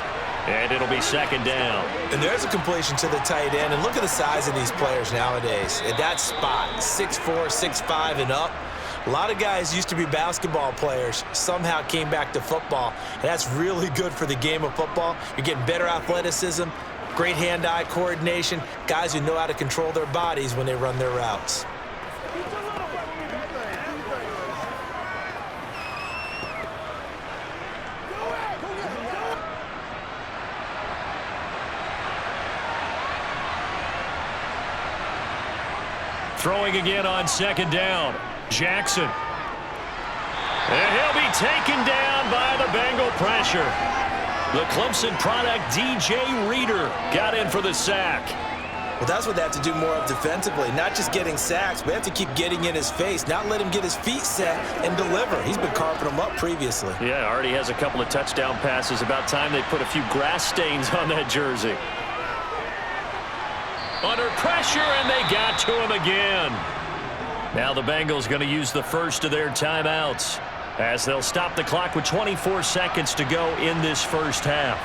and it'll be 2nd down. And there's a completion to the tight end. And look at the size of these players nowadays. At that spot, 6'4", 6'5", and up. A lot of guys used to be basketball players, somehow came back to football. And that's really good for the game of football. You're getting better athleticism, great hand-eye coordination, guys who know how to control their bodies when they run their routes. Throwing again on 2nd down. Jackson. And he'll be taken down by the Bengal pressure. The Clemson product, DJ Reader, got in for the sack. Well, that's what they have to do more of defensively. Not just getting sacks, but they have to keep getting in his face, not let him get his feet set and deliver. He's been carving them up previously. Yeah, already has a couple of touchdown passes. About time they put a few grass stains on that jersey. Under pressure, and they got to him again. Now the Bengals going to use the first of their timeouts as they'll stop the clock with 24 seconds to go in this first half.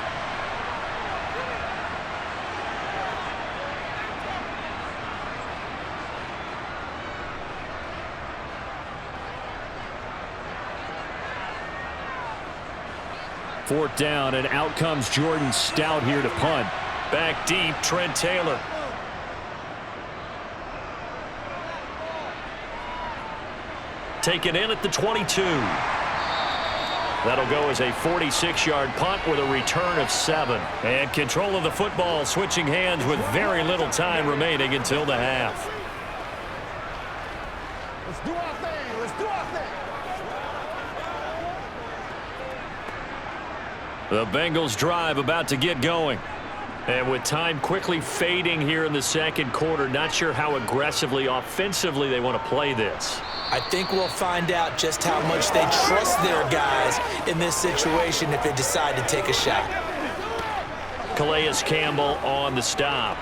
4th down, and out comes Jordan Stout here to punt. Back deep, Trent Taylor. Taken in at the 22. That'll go as a 46-yard punt with a return of 7. And control of the football switching hands with very little time remaining until the half. Let's do our thing. Let's do our thing. The Bengals drive about to get going. And with time quickly fading here in the second quarter, not sure how aggressively, offensively they want to play this. I think we'll find out just how much they trust their guys in this situation if they decide to take a shot. Calais Campbell on the stop.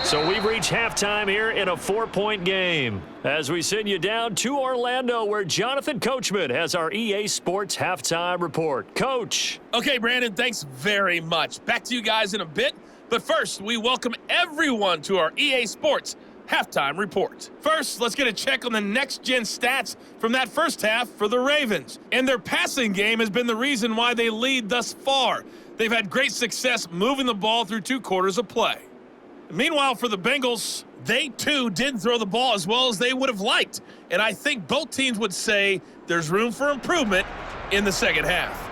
So we've reached halftime here in a 4-point game as we send you down to Orlando, where Jonathan Coachman has our EA Sports halftime report. Coach. Okay, Brandon, thanks very much. Back to you guys in a bit. But first, we welcome everyone to our EA Sports halftime report. First, let's get a check on the next-gen stats from that first half for the Ravens. And their passing game has been the reason why they lead thus far. They've had great success moving the ball through 2 quarters of play. Meanwhile, for the Bengals, they too didn't throw the ball as well as they would have liked. And I think both teams would say there's room for improvement in the second half.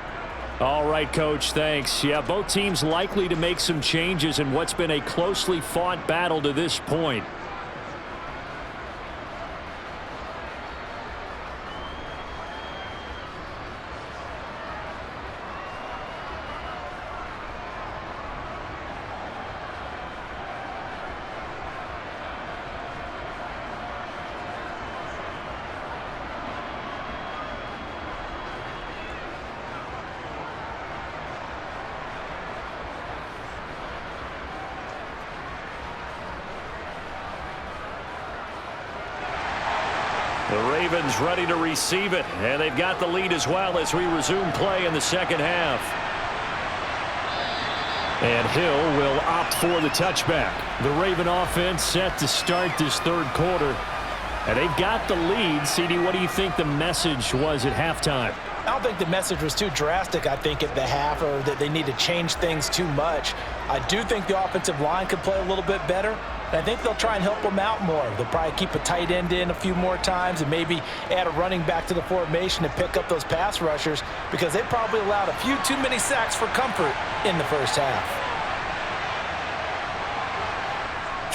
All right, Coach, thanks. Yeah, both teams likely to make some changes in what's been a closely fought battle to this point. The Ravens ready to receive it, and they've got the lead as well as we resume play in the second half. And Hill will opt for the touchback. The Raven offense set to start this third quarter, and they've got the lead. CD, what do you think the message was at halftime? I don't think the message was too drastic, I think, at the half, or that they need to change things too much. I do think the offensive line could play a little bit better. And I think they'll try and help them out more. They'll probably keep a tight end in a few more times and maybe add a running back to the formation to pick up those pass rushers, because they probably allowed a few too many sacks for comfort in the first half.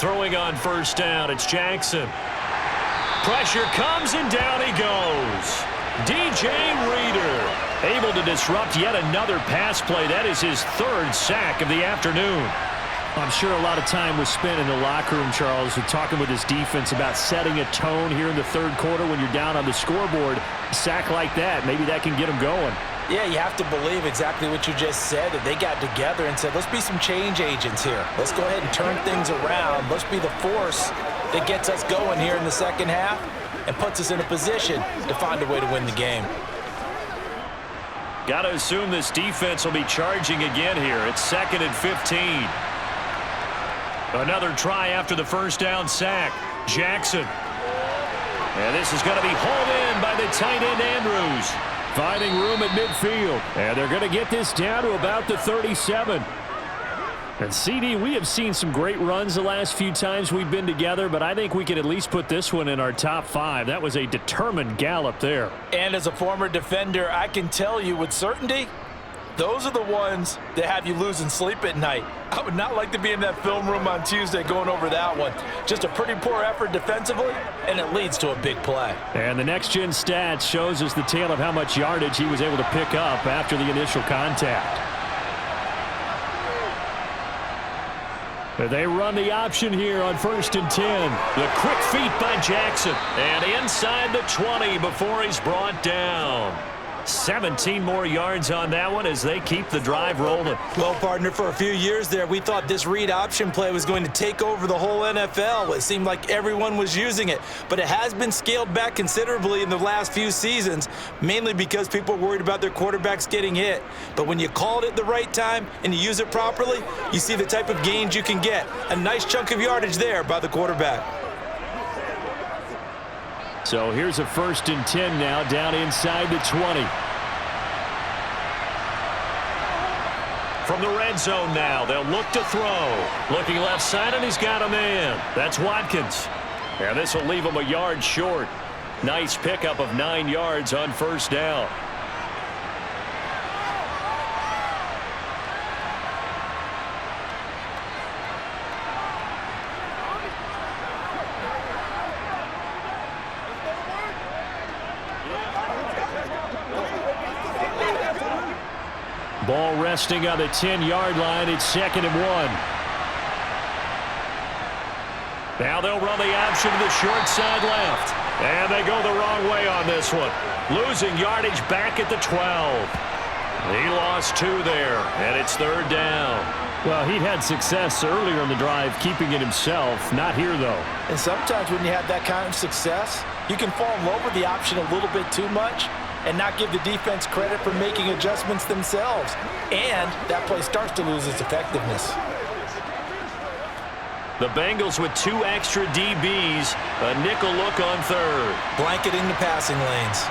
Throwing on first down, it's Jackson. Pressure comes and down he goes. DJ Reader able to disrupt yet another pass play. That is his 3rd sack of the afternoon. I'm sure a lot of time was spent in the locker room, Charles, with talking with his defense about setting a tone here in the third quarter when you're down on the scoreboard. A sack like that, maybe that can get them going. Yeah, you have to believe exactly what you just said, that they got together and said, let's be some change agents here. Let's go ahead and turn things around. Let's be the force that gets us going here in the second half and puts us in a position to find a way to win the game. Got to assume this defense will be charging again here. It's 2nd and 15. Another try after the first down sack. Jackson. And this is going to be hauled in by the tight end Andrews. Finding room at midfield. And they're going to get this down to about the 37. And CD, we have seen some great runs the last few times we've been together, but I think we could at least put this one in our top 5. That was a determined gallop there. And as a former defender, I can tell you with certainty, those are the ones that have you losing sleep at night. I would not like to be in that film room on Tuesday going over that one. Just a pretty poor effort defensively, and it leads to a big play. And the next-gen stats shows us the tale of how much yardage he was able to pick up after the initial contact. They run the option here on 1st and 10. The quick feet by Jackson. And inside the 20 before he's brought down. 17 more yards on that one as they keep the drive rolling. Well, partner, for a few years there, we thought this read option play was going to take over the whole NFL. It seemed like everyone was using it, but it has been scaled back considerably in the last few seasons, mainly because people are worried about their quarterbacks getting hit. But when you call it at the right time and you use it properly, you see the type of gains you can get. A nice chunk of yardage there by the quarterback. So here's a 1st and 10 now, down inside the 20. from the red zone now. They'll look to throw. Looking left side, and he's got a man. That's Watkins. And this will leave him a yard short. Nice pickup of 9 yards on first down. Ball resting on the 10-yard line. It's 2nd and 1. Now they'll run the option to the short side left. And they go the wrong way on this one. Losing yardage back at the 12. He lost 2 there, and it's 3rd down. Well, he'd had success earlier in the drive keeping it himself. Not here, though. And sometimes when you have that kind of success, you can fall in love with the option a little bit too much and not give the defense credit for making adjustments themselves. And that play starts to lose its effectiveness. The Bengals with 2 extra DBs. A nickel look on 3rd. Blanketing the passing lanes.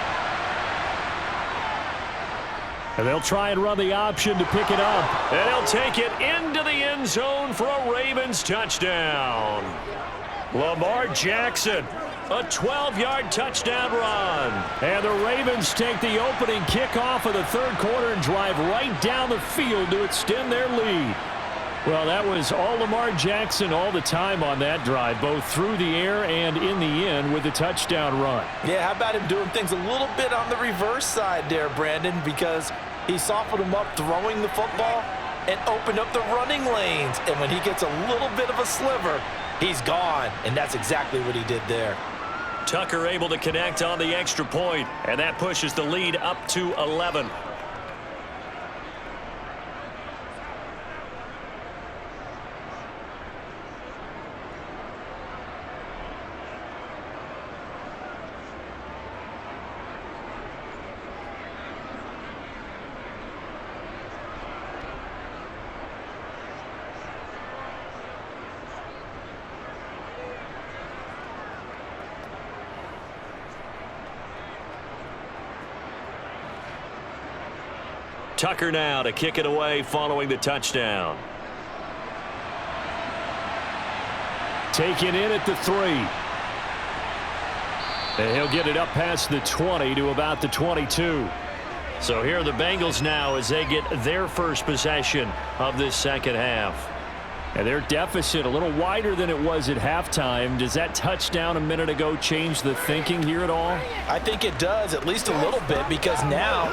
And they'll try and run the option to pick it up. And he'll take it into the end zone for a Ravens touchdown. Lamar Jackson, a 12-yard touchdown run. And the Ravens take the opening kickoff of the 3rd quarter and drive right down the field to extend their lead. Well, that was all Lamar Jackson all the time on that drive, both through the air and in the end with the touchdown run. Yeah, how about him doing things a little bit on the reverse side there, Brandon, because he softened him up throwing the football and opened up the running lanes. And when he gets a little bit of a sliver, he's gone. And that's exactly what he did there. Tucker able to connect on the extra point, and that pushes the lead up to 11. Tucker now to kick it away following the touchdown. Taken in at the 3. And he'll get it up past the 20 to about the 22. So here are the Bengals now as they get their first possession of this second half. And their deficit a little wider than it was at halftime. Does that touchdown a minute ago change the thinking here at all? I think it does, at least a little bit, because now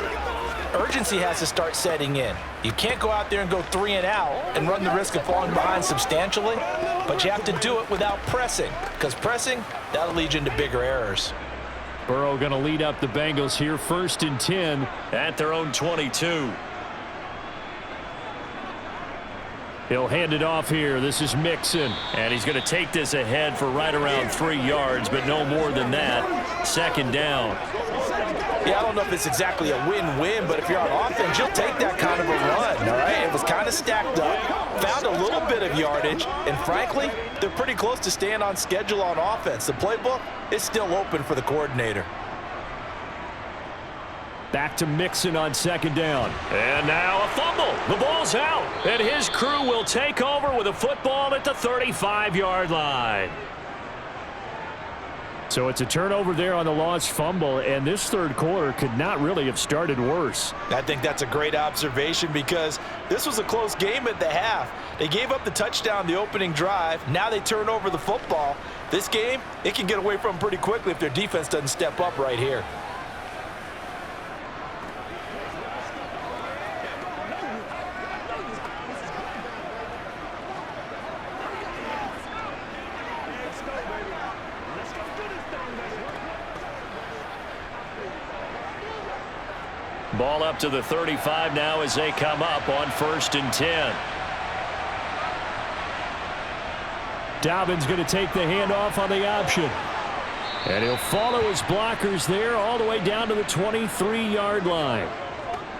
urgency has to start setting in. You can't go out there and go 3 and out and run the risk of falling behind substantially, but you have to do it without pressing, because pressing, that'll lead you into bigger errors. Burrow going to lead up the Bengals here, 1st and 10 at their own 22. He'll hand it off here. This is Mixon. And he's going to take this ahead for right around 3 yards, but no more than that. 2nd down. Yeah, I don't know if it's exactly a win-win, but if you're on offense, you'll take that kind of a run, all right? It was kind of stacked up, found a little bit of yardage, and frankly, they're pretty close to staying on schedule on offense. The playbook is still open for the coordinator. Back to Mixon on 2nd down. And now a fumble. The ball's out. And his crew will take over with a football at the 35-yard line. So it's a turnover there on the lost fumble, and this 3rd quarter could not really have started worse. I think that's a great observation because this was a close game at the half. They gave up the touchdown the opening drive. Now they turn over the football. This game, it can get away from them pretty quickly if their defense doesn't step up right here. Ball up to the 35 now as they come up on 1st and 10. Dobbins going to take the handoff on the option. And he'll follow his blockers there all the way down to the 23-yard line.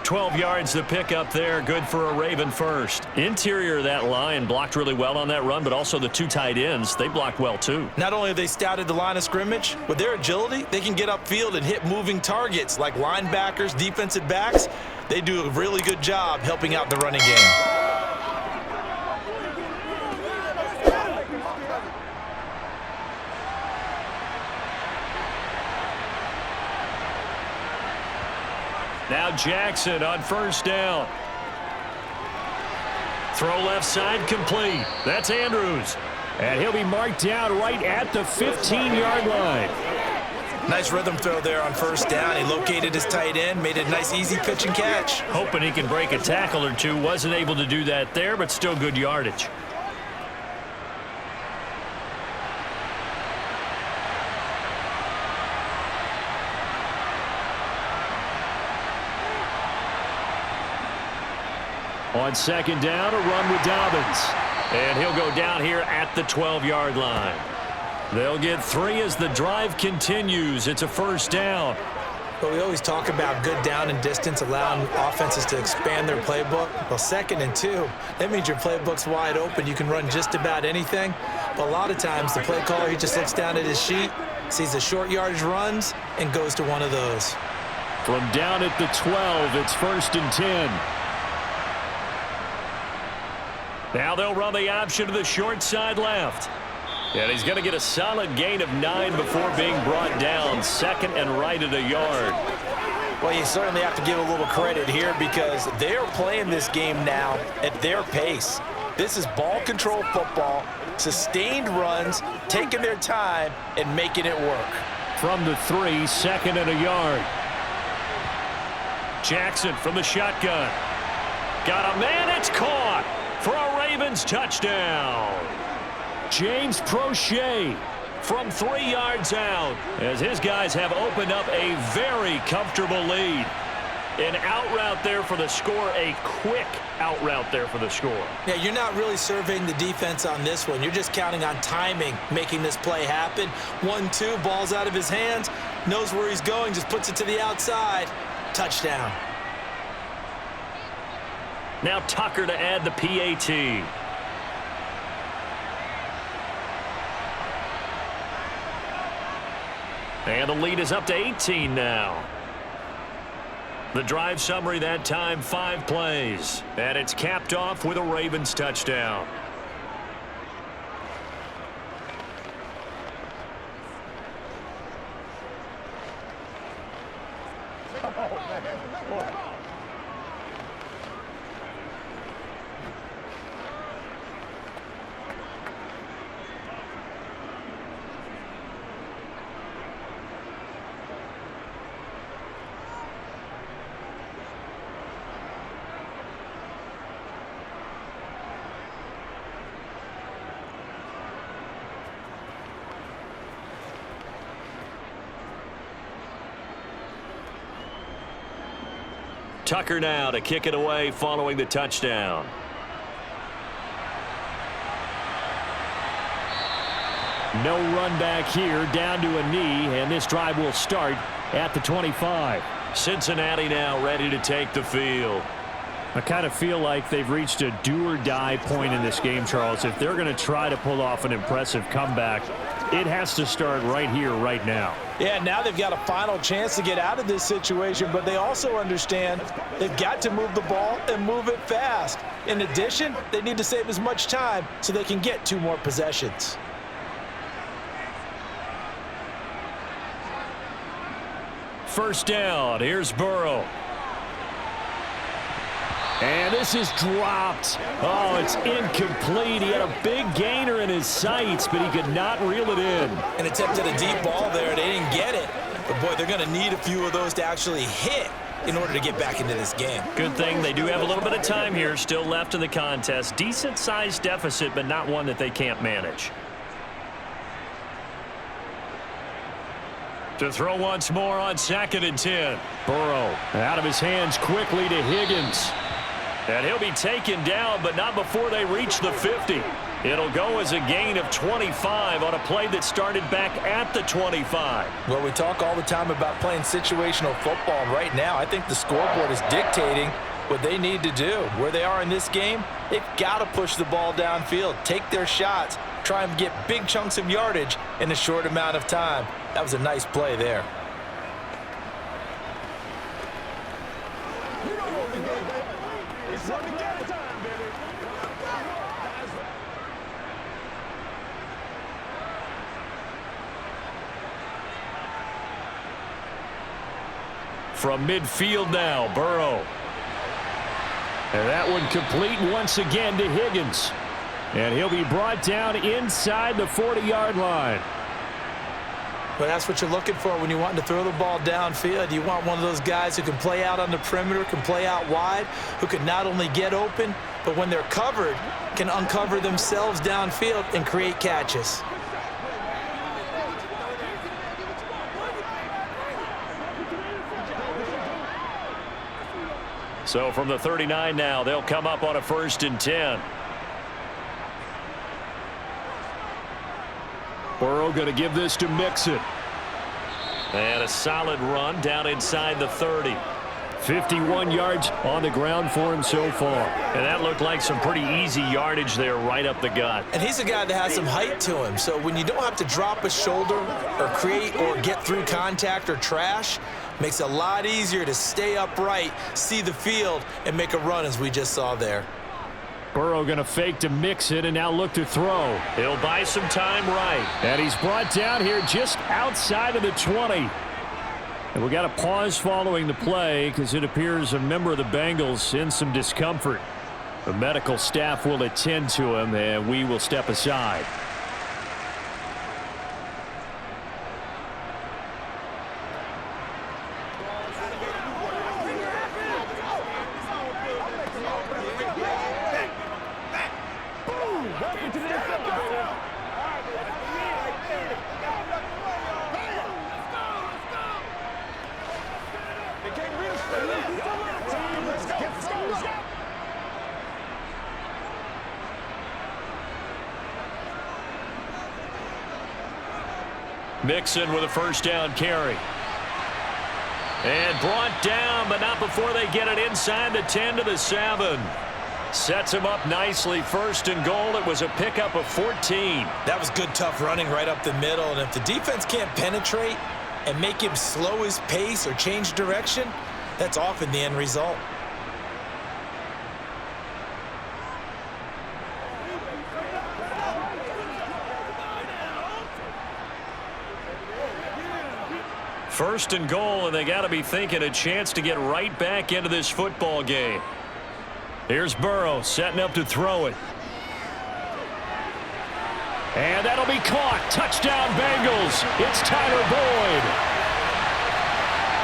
12 yards to pick up there. Good for a Raven first. Interior of that line blocked really well on that run, but also the 2 tight ends, they blocked well too. Not only have they stouted the line of scrimmage, with their agility, they can get upfield and hit moving targets like linebackers, defensive backs. They do a really good job helping out the running game. Now Jackson on first down. Throw left side complete. That's Andrews. And he'll be marked down right at the 15-yard line. Nice rhythm throw there on first down. He located his tight end, made it a nice easy pitch and catch. Hoping he can break a tackle or two. Wasn't able to do that there, but still good yardage. On second down, a run with Dobbins. And he'll go down here at the 12-yard line. They'll get 3 as the drive continues. It's a first down. But we always talk about good down and distance, allowing offenses to expand their playbook. Well, 2nd and 2, that means your playbook's wide open. You can run just about anything. But a lot of times, the play caller, he just looks down at his sheet, sees the short yardage runs, and goes to one of those. From down at the 12, it's 1st and 10. Now they'll run the option to the short side left. And he's going to get a solid gain of 9 before being brought down. 2nd and right at a yard. Well, you certainly have to give a little credit here because they're playing this game now at their pace. This is ball control football, sustained runs, taking their time and making it work. From the 3, 2nd and a yard. Jackson from the shotgun. Got a man, it's caught for a Ravens touchdown. James Prochet from 3 yards out as his guys have opened up a very comfortable lead. An out route there for the score, a quick out route there for the score. Yeah, you're not really surveying the defense on this one. You're just counting on timing, making this play happen. 1-2, ball's out of his hands, knows where he's going, just puts it to the outside. Touchdown. Now Tucker to add the PAT. And the lead is up to 18 now. The drive summary that time, 5 plays. And it's capped off with a Ravens touchdown. Tucker now to kick it away following the touchdown. No run back here, down to a knee, and this drive will start at the 25. Cincinnati now ready to take the field. I kind of feel like they've reached a do-or-die point in this game, Charles. If they're going to try to pull off an impressive comeback, it has to start right here, right now. Yeah, now they've got a final chance to get out of this situation, but they also understand they've got to move the ball and move it fast. In addition, they need to save as much time so they can get 2 more possessions. First down, here's Burrow. And this is dropped. Oh, it's incomplete. He had a big gainer in his sights, but he could not reel it in. And attempted a deep ball there. They didn't get it. But, boy, they're going to need a few of those to actually hit in order to get back into this game. Good thing they do have a little bit of time here still left in the contest. Decent-sized deficit, but not one that they can't manage. To throw once more on 2nd and 10. Burrow out of his hands quickly to Higgins. And he'll be taken down, but not before they reach the 50. It'll go as a gain of 25 on a play that started back at the 25. Well, we talk all the time about playing situational football. Right now, I think the scoreboard is dictating what they need to do. Where they are in this game, they've got to push the ball downfield, take their shots, try and get big chunks of yardage in a short amount of time. That was a nice play there. From midfield now, Burrow. And that one complete once again to Higgins. And he'll be brought down inside the 40-yard line. Well, that's what you're looking for when you want to throw the ball downfield. You want one of those guys who can play out on the perimeter, can play out wide, who can not only get open, but when they're covered, can uncover themselves downfield and create catches. So from the 39 now, they'll come up on a 1st and 10. Burrow going to give this to Mixon. And a solid run down inside the 30. 51 yards on the ground for him so far. And that looked like some pretty easy yardage there right up the gut. And he's a guy that has some height to him. So when you don't have to drop a shoulder or create or get through contact or trash, makes it a lot easier to stay upright, see the field, and make a run as we just saw there. Burrow going to fake to Mixon and now look to throw. He'll buy some time right. And he's brought down here just outside of the 20. And we got a pause following the play because it appears a member of the Bengals in some discomfort. The medical staff will attend to him and we will step aside. Mixon with a 1st down carry. And brought down, but not before they get it inside the 10 to the 7. Sets him up nicely. 1st and goal. It was a pickup of 14. That was good, tough running right up the middle. And if the defense can't penetrate and make him slow his pace or change direction, that's often the end result. First and goal, and they got to be thinking a chance to get right back into this football game. Here's Burrow setting up to throw it. And that'll be caught. Touchdown Bengals. It's Tyler Boyd.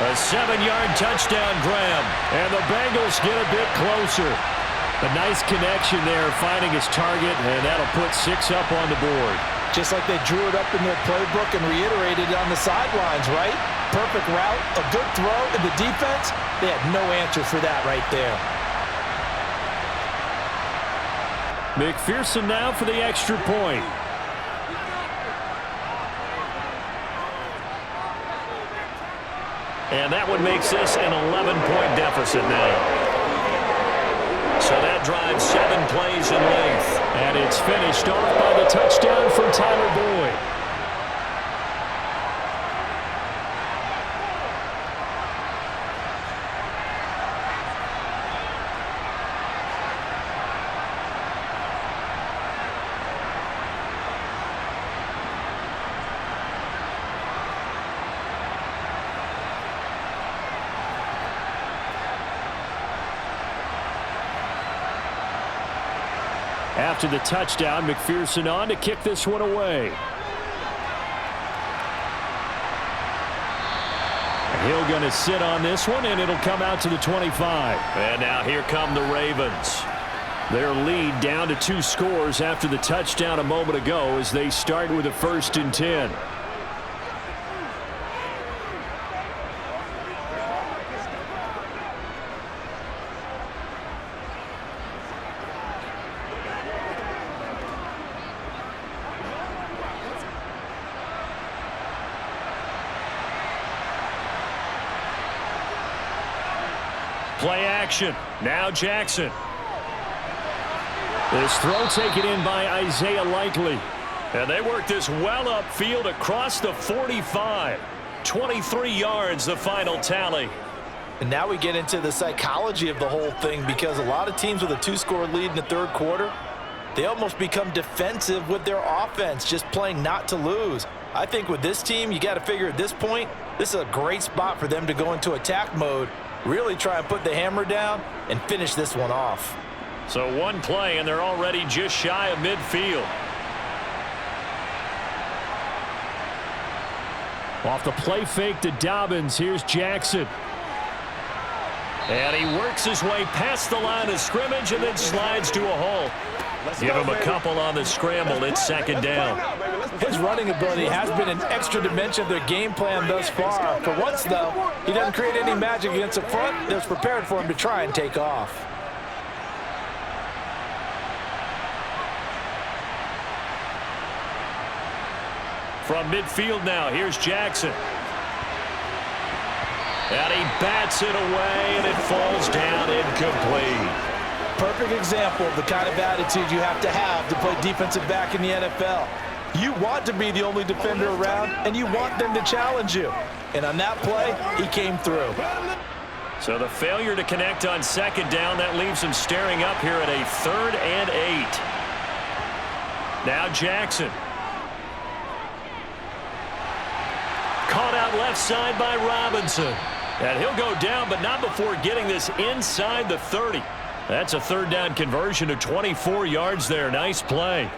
A 7-yard touchdown grab. And the Bengals get a bit closer. A nice connection there, finding his target, and that'll put 6 up on the board. Just like they drew it up in their playbook and reiterated it on the sidelines, right? Perfect route, a good throw, and the defense, they had no answer for that right there. McPherson now for the extra point. And that one makes this an 11-point deficit now. So that drives 7 plays in length. And it's finished off by the touchdown from Tyler Boyd. After the touchdown, McPherson on to kick this one away. Hill going to sit on this one, and it'll come out to the 25. And now here come the Ravens. Their lead down to 2 scores after the touchdown a moment ago as they start with a 1st and 10. Play action. Now Jackson. This throw taken in by Isaiah Likely. And they work this well upfield across the 45. 23 yards, the final tally. And now we get into the psychology of the whole thing, because a lot of teams with a 2-score lead in the 3rd quarter, they almost become defensive with their offense, just playing not to lose. I think with this team, you got to figure at this point, This is a great spot for them to go into attack mode, really try and put the hammer down and finish this one off. So one play, and they're already just shy of midfield. Off the play fake to Dobbins, here's Jackson. And he works his way past the line of scrimmage and then slides to a hole. Give him a couple on the scramble. It's second down. His running ability has been an extra dimension of their game plan thus far. For once, though, he doesn't create any magic against the front that's prepared for him to try and take off. From midfield now, here's Jackson. And he bats it away, and it falls down incomplete. Perfect example of the kind of attitude you have to play defensive back in the NFL. You want to be the only defender around, and you want them to challenge you. And on that play, he came through. So the failure to connect on second down, that leaves him staring up here at a 3rd and 8. Now Jackson. Caught out left side by Robinson. And he'll go down, but not before getting this inside the 30. That's a 3rd down conversion of 24 yards there. Nice play.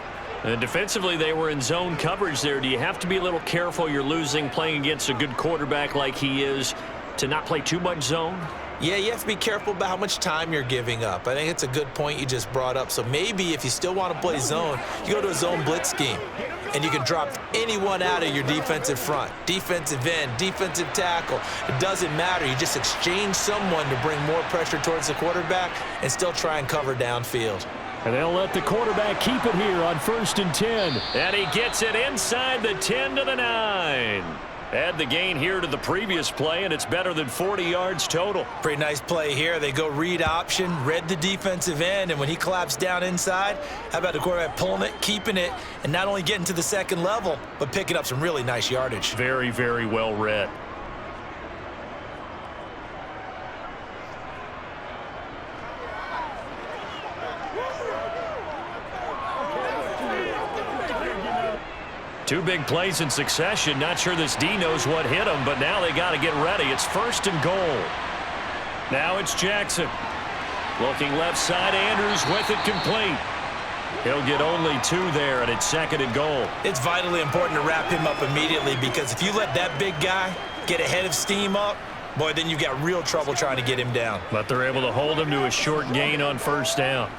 And defensively, they were in zone coverage there. Do you have to be a little careful? You're losing playing against a good quarterback like he is to not play too much zone? Yeah, you have to be careful about how much time you're giving up. I think it's a good point you just brought up. So maybe if you still want to play zone, you go to a zone blitz scheme. And you can drop anyone out of your defensive front, defensive end, defensive tackle. It doesn't matter. You just exchange someone to bring more pressure towards the quarterback and still try and cover downfield. And they'll let the quarterback keep it here on 1st and 10. And he gets it inside the 10 to the 9. Add the gain here to the previous play, and it's better than 40 yards total. Pretty nice play here. They go read option, read the defensive end, and when he collapsed down inside, how about the quarterback pulling it, keeping it, and not only getting to the second level, but picking up some really nice yardage. Very, very well read. Two big plays in succession. Not sure this D knows what hit him, but now they got to get ready. It's 1st and goal. Now it's Jackson. Looking left side, Andrews with it complete. He'll get only 2 there, and it's 2nd and goal. It's vitally important to wrap him up immediately because if you let that big guy get ahead of steam up, boy, then you've got real trouble trying to get him down. But they're able to hold him to a short gain on 1st down.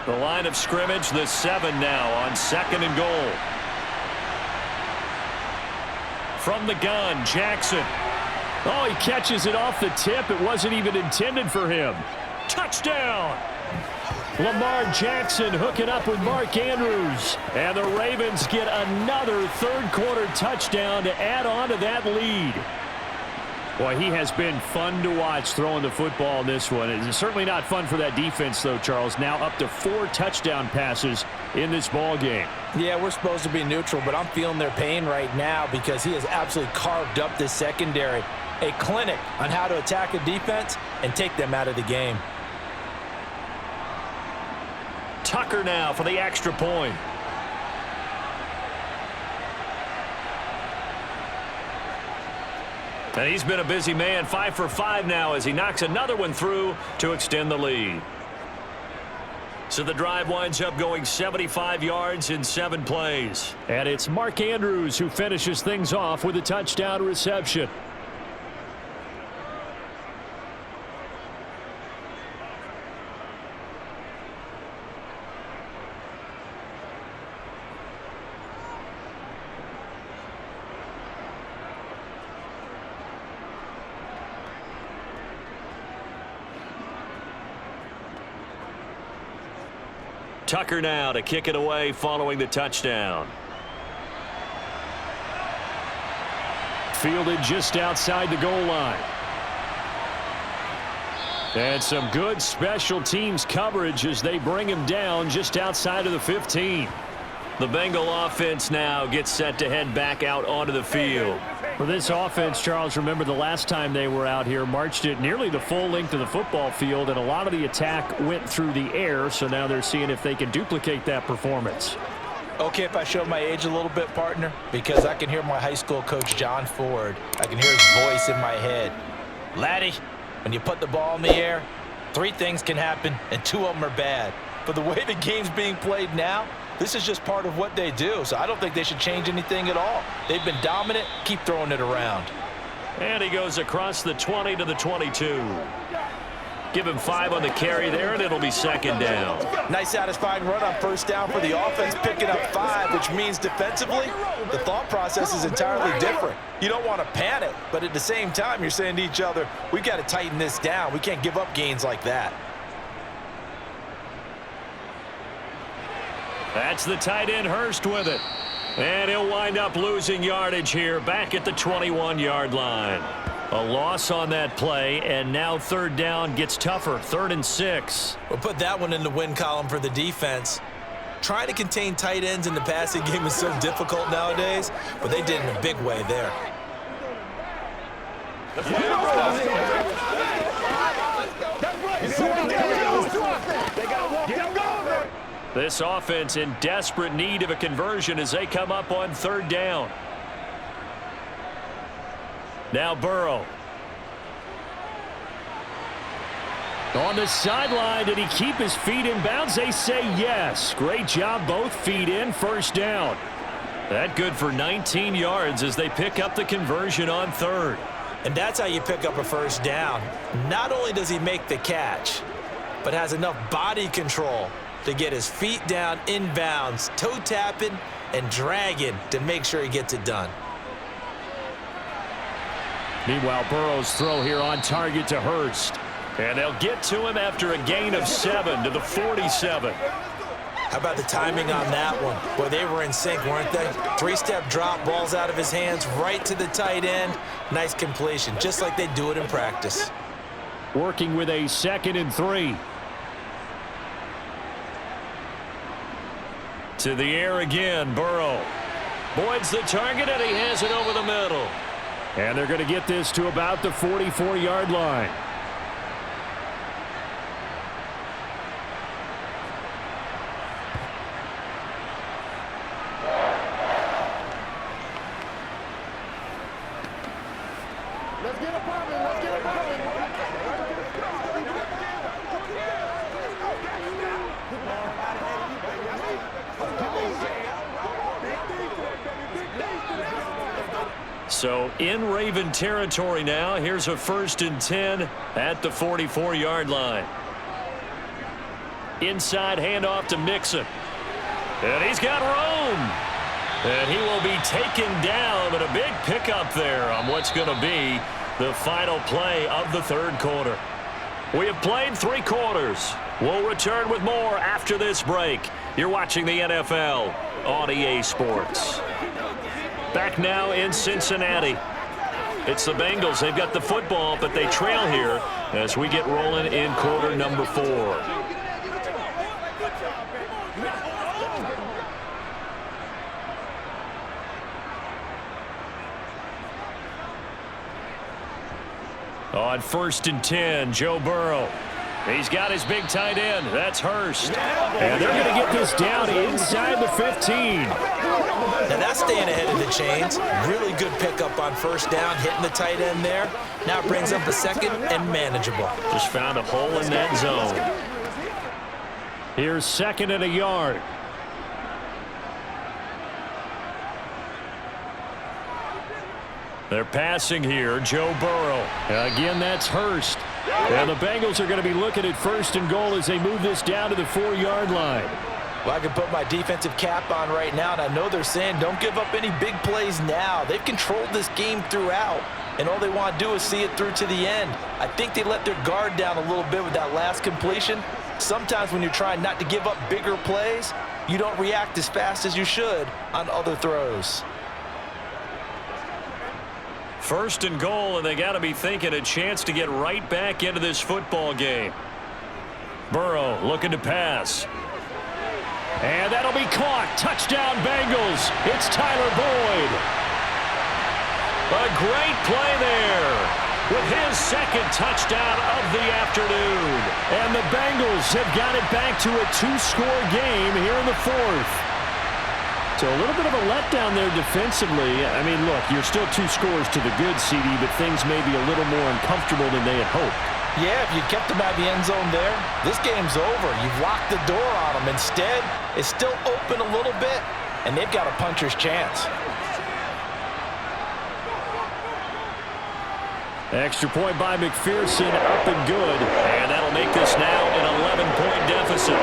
The line of scrimmage, the 7 now on 2nd and goal. From the gun, Jackson. Oh, he catches it off the tip. It wasn't even intended for him. Touchdown! Lamar Jackson hooking up with Mark Andrews. And the Ravens get another 3rd quarter touchdown to add on to that lead. Boy, he has been fun to watch throwing the football in this one. It's certainly not fun for that defense, though, Charles. Now up to 4 touchdown passes in this ball game. Yeah, we're supposed to be neutral, but I'm feeling their pain right now because he has absolutely carved up this secondary. A clinic on how to attack a defense and take them out of the game. Tucker now for the extra point. And he's been a busy man, 5 for 5 now as he knocks another one through to extend the lead. So the drive winds up going 75 yards in 7 plays. And it's Mark Andrews who finishes things off with a touchdown reception. Tucker now to kick it away following the touchdown. Fielded just outside the goal line. And some good special teams coverage as they bring him down just outside of the 15. The Bengal offense now gets set to head back out onto the field. For this offense, Charles, remember the last time they were out here, marched it nearly the full length of the football field, and a lot of the attack went through the air, so now they're seeing if they can duplicate that performance. Okay, if I show my age a little bit, partner, because I can hear my high school coach, John Ford. I can hear his voice in my head. Laddie, when you put the ball in the air, 3 things can happen, and 2 of them are bad. But the way the game's being played now, this is just part of what they do, so I don't think they should change anything at all. They've been dominant. Keep throwing it around. And he goes across the 20 to the 22. Give him 5 on the carry there, and it'll be 2nd down. Nice satisfying run on 1st down for the offense, picking up 5, which means defensively, the thought process is entirely different. You don't want to panic, but at the same time, you're saying to each other, we've got to tighten this down. We can't give up gains like that. That's the tight end Hurst with it. And he'll wind up losing yardage here back at the 21-yard line. A loss on that play, and now 3rd down gets tougher, 3rd and 6. We'll put that one in the win column for the defense. Trying to contain tight ends in the passing game is so difficult nowadays, but they did in a big way there. This offense in desperate need of a conversion as they come up on 3rd down. Now Burrow. On the sideline, did he keep his feet in bounds? They say yes. Great job, both feet in, 1st down. That good for 19 yards as they pick up the conversion on 3rd. And that's how you pick up a 1st down. Not only does he make the catch, but has enough body control to get his feet down in bounds, toe tapping and dragging to make sure he gets it done. Meanwhile, Burrow's throw here on target to Hurst. And they'll get to him after a gain of 7 to the 47. How about the timing on that one? Boy, they were in sync, weren't they? 3-step drop, balls out of his hands, right to the tight end. Nice completion, just like they do it in practice. Working with a 2nd and 3. To the air again, Burrow. Boyd's the target, and he has it over the middle. And they're going to get this to about the 44-yard line. Let's get it poppin'. Let's get it poppin'. So in Raven territory now. Here's a 1st and 10 at the 44-yard line. Inside handoff to Mixon. And he's got room. And he will be taken down, but a big pickup there on what's going to be the final play of the 3rd quarter. We have played 3 quarters. We'll return with more after this break. You're watching the NFL on EA Sports. Back now in Cincinnati. It's the Bengals. They've got the football, but they trail here as we get rolling in quarter number 4. On 1st and 10, Joe Burrow. He's got his big tight end. That's Hurst. And they're going to get this down inside the 15. Now that's staying ahead of the chains. Really good pickup on 1st down, hitting the tight end there. Now it brings up a 2nd and manageable. Just found a hole in that zone. Here's 2nd and a yard. They're passing here, Joe Burrow. Again, that's Hurst. And the Bengals are going to be looking at 1st and goal as they move this down to the 4-yard line. Well, I can put my defensive cap on right now, and I know they're saying don't give up any big plays now. They've controlled this game throughout, and all they want to do is see it through to the end. I think they let their guard down a little bit with that last completion. Sometimes when you're trying not to give up bigger plays, you don't react as fast as you should on other throws. 1st and goal, and they got to be thinking a chance to get right back into this football game. Burrow looking to pass. And that'll be caught. Touchdown Bengals. It's Tyler Boyd. A great play there with his 2nd touchdown of the afternoon. And the Bengals have got it back to a 2-score game here in the 4th. So a little bit of a letdown there defensively. I mean, look, you're still 2 scores to the good, CD, but things may be a little more uncomfortable than they had hoped. Yeah, if you kept them out of the end zone there, this game's over. You've locked the door on them. Instead, it's still open a little bit, and they've got a puncher's chance. Extra point by McPherson, up and good. And that'll make this now an 11-point deficit.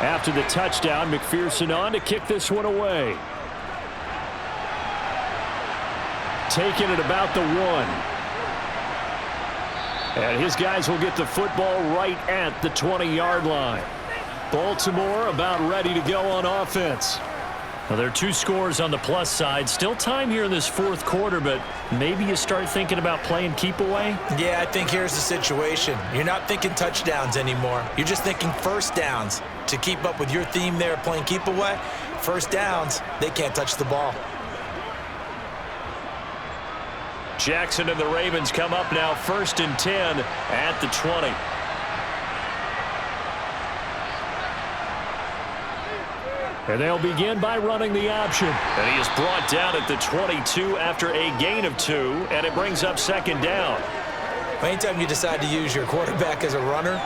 After the touchdown, McPherson on to kick this one away. Taking it about the 1. And his guys will get the football right at the 20-yard line. Baltimore about ready to go on offense. Well, there are 2 scores on the plus side. Still time here in this 4th quarter, but maybe you start thinking about playing keep away? Yeah, I think here's the situation. You're not thinking touchdowns anymore. You're just thinking first downs. To keep up with your theme there, playing keep away, first downs, they can't touch the ball. Jackson and the Ravens come up now 1st and 10 at the 20. And they'll begin by running the option. And he is brought down at the 22 after a gain of 2, and it brings up 2nd down. Anytime you decide to use your quarterback as a runner,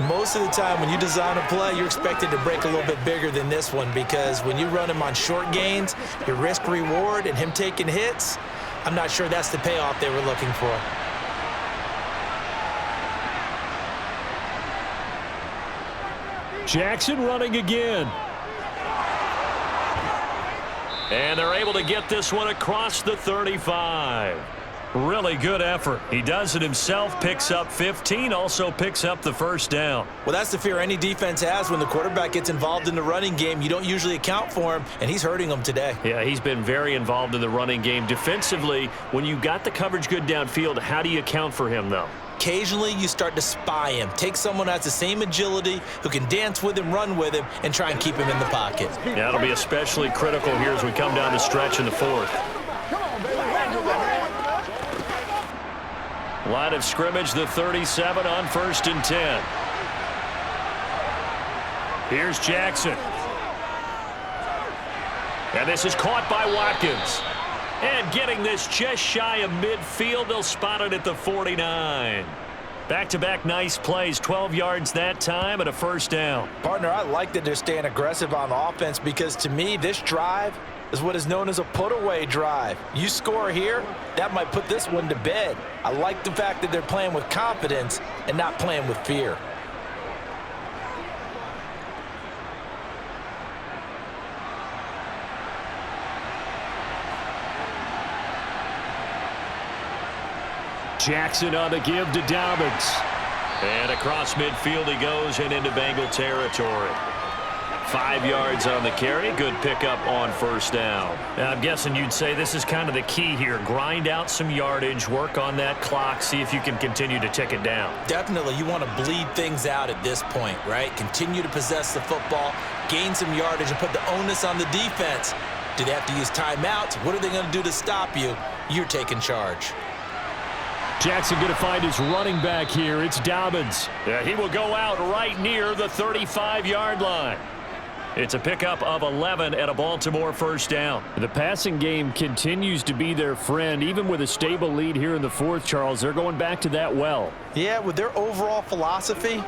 most of the time when you design a play, you're expected to break a little bit bigger than this one, because when you run him on short gains, your risk-reward and him taking hits, I'm not sure that's the payoff they were looking for. Jackson running again. And they're able to get this one across the 35. Really good effort. He does it himself, picks up 15, also picks up the 1st down. Well, that's the fear any defense has when the quarterback gets involved in the running game. You don't usually account for him, and he's hurting them today. Yeah, he's been very involved in the running game. Defensively, when you got the coverage good downfield, how do you account for him, though? Occasionally, you start to spy him. Take someone who has the same agility, who can dance with him, run with him, and try and keep him in the pocket. Yeah, that'll be especially critical here as we come down the stretch in the 4th. Line of scrimmage, the 37 on 1st and 10. Here's Jackson. And this is caught by Watkins. And getting this just shy of midfield, they'll spot it at the 49. Back-to-back nice plays, 12 yards that time and a 1st down. Partner, I like that they're staying aggressive on offense, because to me, this drive is what is known as a put-away drive. You score here, that might put this one to bed. I like the fact that they're playing with confidence and not playing with fear. Jackson on the give to Dobbins. And across midfield he goes and into Bengal territory. 5 yards on the carry. Good pickup on 1st down. Now, I'm guessing you'd say this is kind of the key here. Grind out some yardage, work on that clock, see if you can continue to tick it down. Definitely. You want to bleed things out at this point, right? Continue to possess the football, gain some yardage, and put the onus on the defense. Do they have to use timeouts? What are they going to do to stop you? You're taking charge. Jackson going to find his running back here. It's Dobbins. Yeah, he will go out right near the 35-yard line. It's a pickup of 11 at a Baltimore 1st down. The passing game continues to be their friend. Even with a stable lead here in the 4th, Charles, they're going back to that well. Yeah, with their overall philosophy,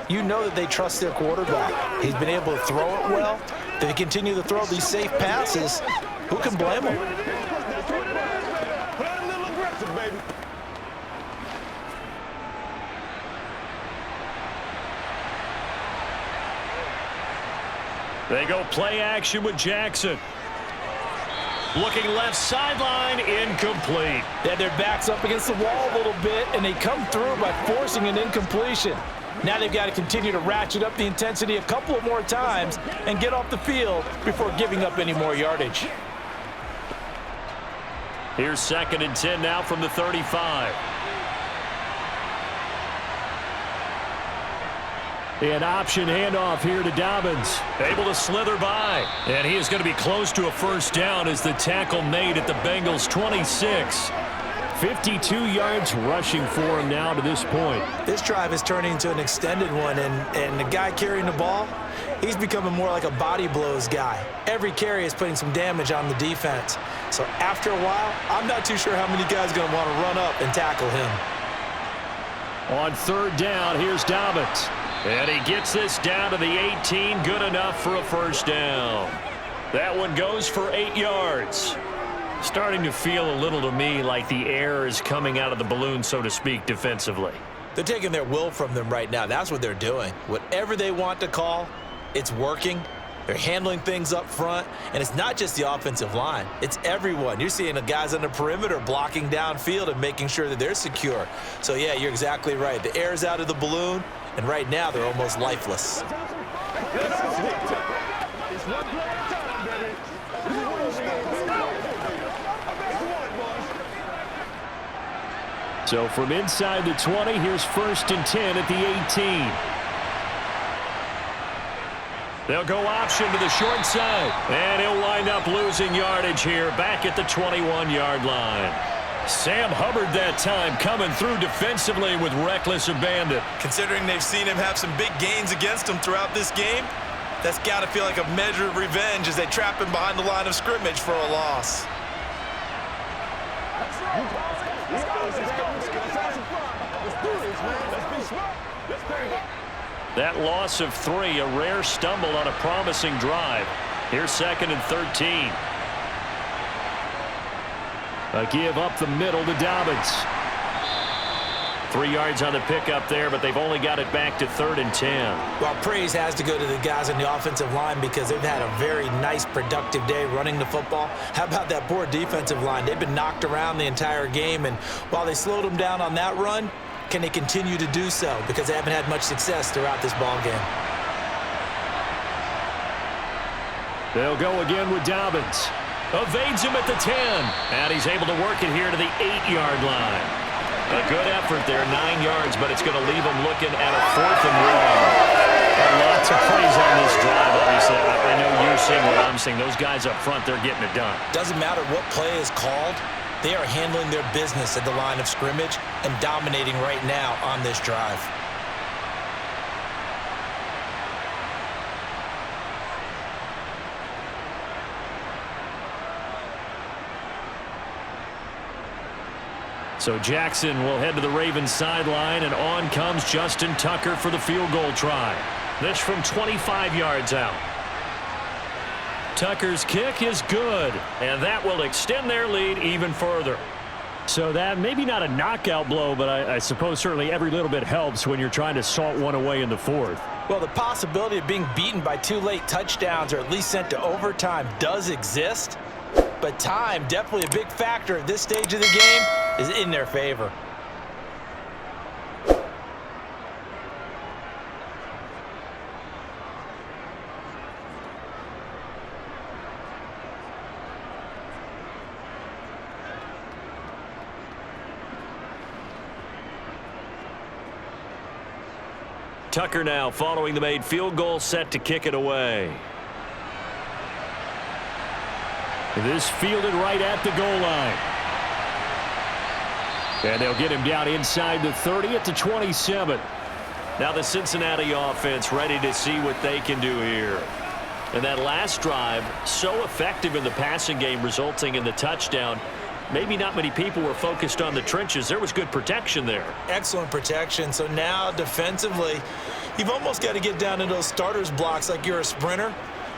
you know that they trust their quarterback. He's been able to throw it well. They continue to throw these safe passes. Who can blame them? They go play action with Jackson. Looking left sideline, incomplete. They had their backs up against the wall a little bit, and they come through by forcing an incompletion. Now they've got to continue to ratchet up the intensity a couple of more times and get off the field before giving up any more yardage. Here's 2nd and 10 now from the 35. An option handoff here to Dobbins. Able to slither by. And he is going to be close to a first down as the tackle made at the Bengals' 26. 52 yards rushing for him now to this point. This drive is turning into an extended one, and the guy carrying the ball, he's becoming more like a body blows guy. Every carry is putting some damage on the defense. So after a while, I'm not too sure how many guys are going to want to run up and tackle him. On 3rd down, here's Dobbins. And he gets this down to the 18, good enough for a first down. That one goes for 8 yards. Starting to feel a little to me like the air is coming out of the balloon, so to speak, defensively. They're taking their will from them right now. That's what they're doing. Whatever they want to call, it's working. They're handling things up front, and it's not just the offensive line. It's everyone. You're seeing the guys on the perimeter blocking downfield and making sure that they're secure. So, yeah, you're exactly right. The air's out of the balloon, and right now they're almost lifeless. So from inside the 20, here's 1st and 10 at the 18. They'll go option to the short side. And he'll wind up losing yardage here back at the 21-yard line. Sam Hubbard that time coming through defensively with reckless abandon. Considering they've seen him have some big gains against him throughout this game, that's got to feel like a measure of revenge as they trap him behind the line of scrimmage for a loss. That loss of 3, a rare stumble on a promising drive. Here's 2nd and 13. A give up the middle to Dobbins. 3 yards on the pickup there, but they've only got it back to 3rd and 10. Well, praise has to go to the guys on the offensive line because they've had a very nice, productive day running the football. How about that poor defensive line? They've been knocked around the entire game, and while they slowed them down on that run, can they continue to do so? Because they haven't had much success throughout this ball game. They'll go again with Dobbins. Evades him at the 10. And he's able to work it here to the 8-yard line. A good effort there, 9 yards, but it's going to leave him looking at a 4th and 1. Lots of plays on this drive, obviously. I know you're seeing what I'm seeing. Those guys up front, they're getting it done. Doesn't matter what play is called. They are handling their business at the line of scrimmage and dominating right now on this drive. So Jackson will head to the Ravens sideline, and on comes Justin Tucker for the field goal try. This from 25 yards out. Tucker's kick is good, and that will extend their lead even further. So that maybe not a knockout blow, but I suppose certainly every little bit helps when you're trying to salt one away in the 4th. Well, the possibility of being beaten by 2 late touchdowns or at least sent to overtime does exist, but time, definitely a big factor at this stage of the game, is in their favor. Tucker now following the made field goal, set to kick it away. This fielded right at the goal line. And they'll get him down inside the 30 at the 27. Now the Cincinnati offense ready to see what they can do here. And that last drive, so effective in the passing game, resulting in the touchdown. Maybe not many people were focused on the trenches. There was good protection there. Excellent protection. So now defensively, you've almost got to get down to those starters blocks like you're a sprinter.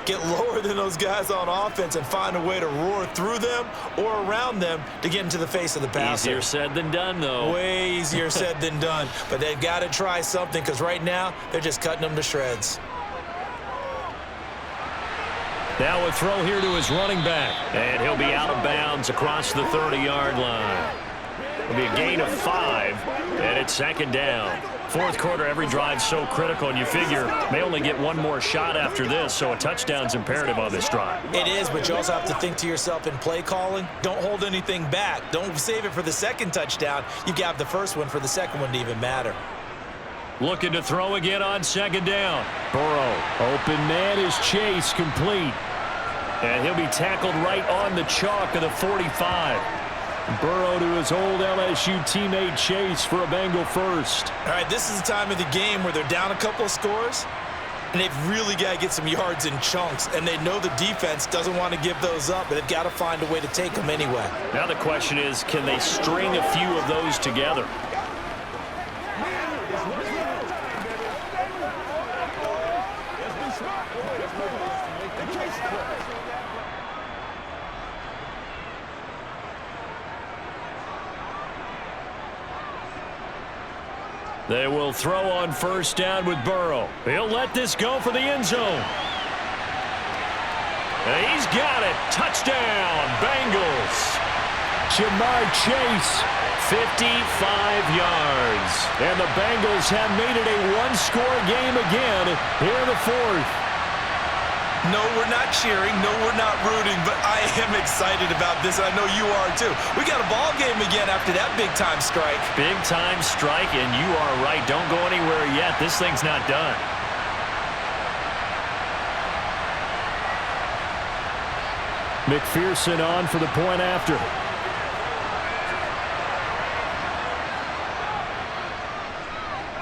Get lower than those guys on offense and find a way to roar through them or around them to get into the face of the passer. Easier said than done, though. Way easier said than done. But they've got to try something because right now they're just cutting them to shreds. Now a throw here to his running back. And he'll be out of bounds across the 30-yard line. It'll be a gain of 5, and it's 2nd down. Fourth quarter, every drive's so critical, and you figure may only get one more shot after this, so a touchdown's imperative on this drive. It is, but you also have to think to yourself in play calling, don't hold anything back. Don't save it for the second touchdown. You got the first one for the second one to even matter. Looking to throw again on second down. Burrow, open man is Chase, complete. And he'll be tackled right on the chalk of the 45. Burrow to his old LSU teammate Chase for a Bengal first. All right, this is the time of the game where they're down a couple of scores, and they've really got to get some yards in chunks, and they know the defense doesn't want to give those up, but they've got to find a way to take them anyway. Now the question is, can they string a few of those together? They will throw on first down with Burrow. He'll let this go for the end zone. And he's got it. Touchdown, Bengals. Jamar Chase, 55 yards. And the Bengals have made it a one-score game again here in the fourth. No, we're not cheering. No, we're not rooting, but I am excited about this. I know you are too. We got a ball game again after that big-time strike. Big-time strike, and you are right. Don't go anywhere yet. This thing's not done. McPherson on for the point after.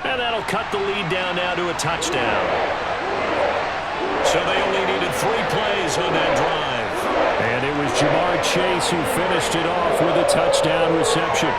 And that'll cut the lead down now to a touchdown. So they only needed 3 plays on that drive. And it was Jamar Chase who finished it off with a touchdown reception.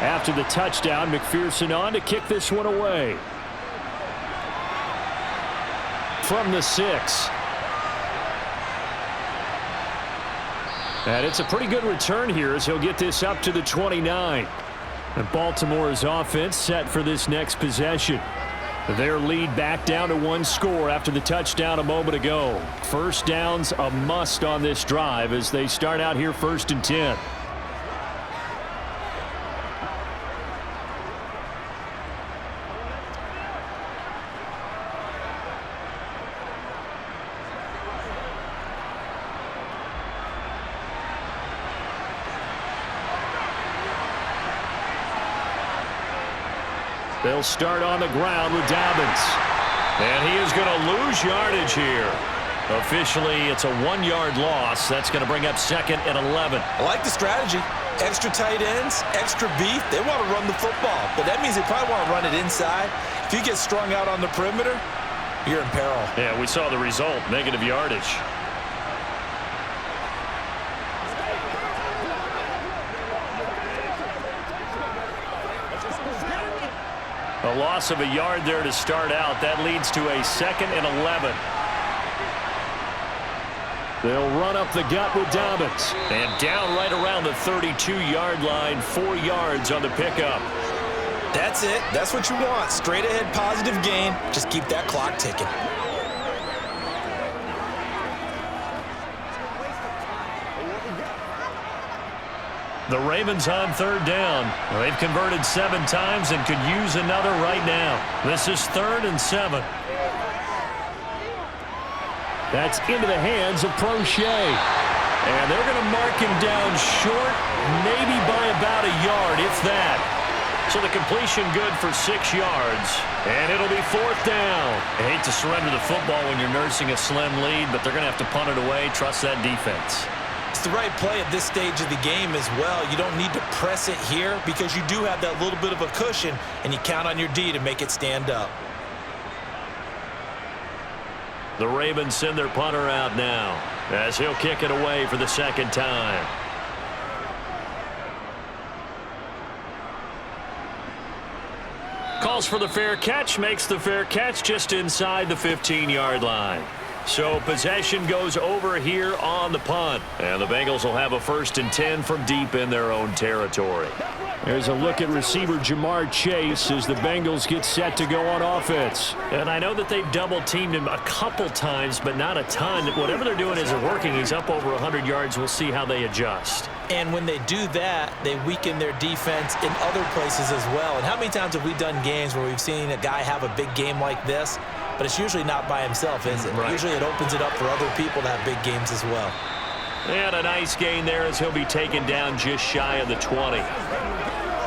After the touchdown, McPherson on to kick this one away. From the 6. And it's a pretty good return here as he'll get this up to the 29. And Baltimore's offense set for this next possession. Their lead back down to 1 score after the touchdown a moment ago. First down's a must on this drive as they start out here 1st and 10. They'll start on the ground with Dobbins. And he is going to lose yardage here. Officially, it's a 1-yard loss. That's going to bring up 2nd and 11. I like the strategy. Extra tight ends, extra beef. They want to run the football, but that means they probably want to run it inside. If you get strung out on the perimeter, you're in peril. Yeah, we saw the result, negative yardage. A loss of a yard there to start out. That leads to a 2nd and 11. They'll run up the gut with Dobbins. And down right around the 32-yard line, 4 yards on the pickup. That's it. That's what you want. Straight ahead positive gain. Just keep that clock ticking. The Ravens on 3rd down. They've converted 7 times and could use another right now. This is 3rd and 7. That's into the hands of Prochet. And they're going to mark him down short, maybe by about a yard, if that. So the completion good for 6 yards. And it'll be 4th down. I hate to surrender the football when you're nursing a slim lead, but they're going to have to punt it away. Trust that defense. It's the right play at this stage of the game as well. You don't need to press it here because you do have that little bit of a cushion, and you count on your D to make it stand up. The Ravens send their punter out now as he'll kick it away for the 2nd time. Calls for the fair catch, makes the fair catch just inside the 15-yard line. So possession goes over here on the punt. And the Bengals will have a 1st and 10 from deep in their own territory. There's a look at receiver Jamar Chase as the Bengals get set to go on offense. And I know that they've double-teamed him a couple times, but not a ton. Whatever they're doing isn't working. He's up over 100 yards. We'll see how they adjust. And when they do that, they weaken their defense in other places as well. And how many times have we done games where we've seen a guy have a big game like this, but it's usually not by himself, is it? Right. Usually it opens it up for other people to have big games as well. And a nice gain there as he'll be taken down just shy of the 20.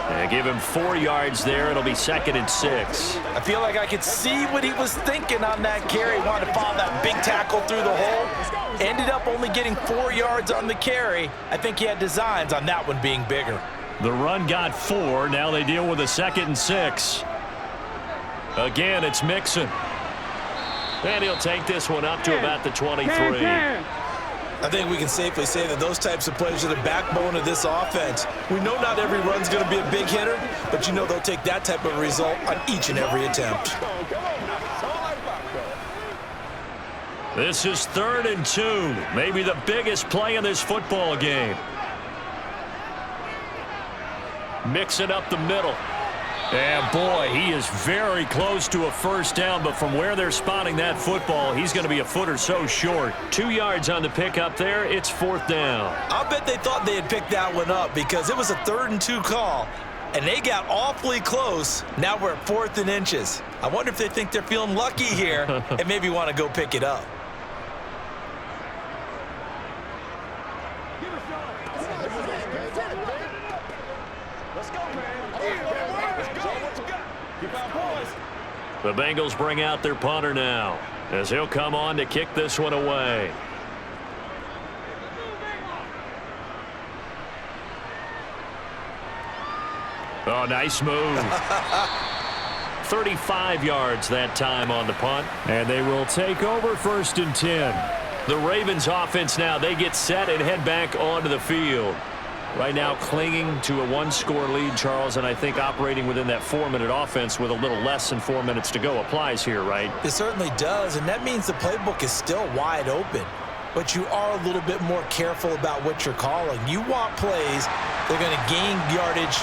And give him 4 yards there. It'll be 2nd and 6. I feel like I could see what he was thinking on that carry. Wanted to follow that big tackle through the hole. Ended up only getting 4 yards on the carry. I think he had designs on that one being bigger. The run got 4. Now they deal with a 2nd and 6. Again, it's Mixon. And he'll take this one up to about the 23. I think we can safely say that those types of plays are the backbone of this offense. We know not every run's going to be a big hitter, but you know they'll take that type of result on each and every attempt. This is 3rd and 2. Maybe the biggest play in this football game. Mixing up the middle. And boy, he is very close to a 1st down, but from where they're spotting that football, he's going to be a foot or so short. 2 yards on the pickup there. It's 4th down. I'll bet they thought they had picked that one up because it was a 3rd and 2 call, and they got awfully close. Now we're at 4th and inches. I wonder if they think they're feeling lucky here and maybe want to go pick it up. The Bengals bring out their punter now as he'll come on to kick this one away. Oh, nice move. 35 yards that time on the punt. And they will take over 1st and 10. The Ravens offense now, they get set and head back onto the field. Right now clinging to a 1-score lead, Charles, and I think operating within that 4-minute offense with a little less than 4 minutes to go applies here, right? It certainly does, and that means the playbook is still wide open. But you are a little bit more careful about what you're calling. You want plays that are going to gain yardage,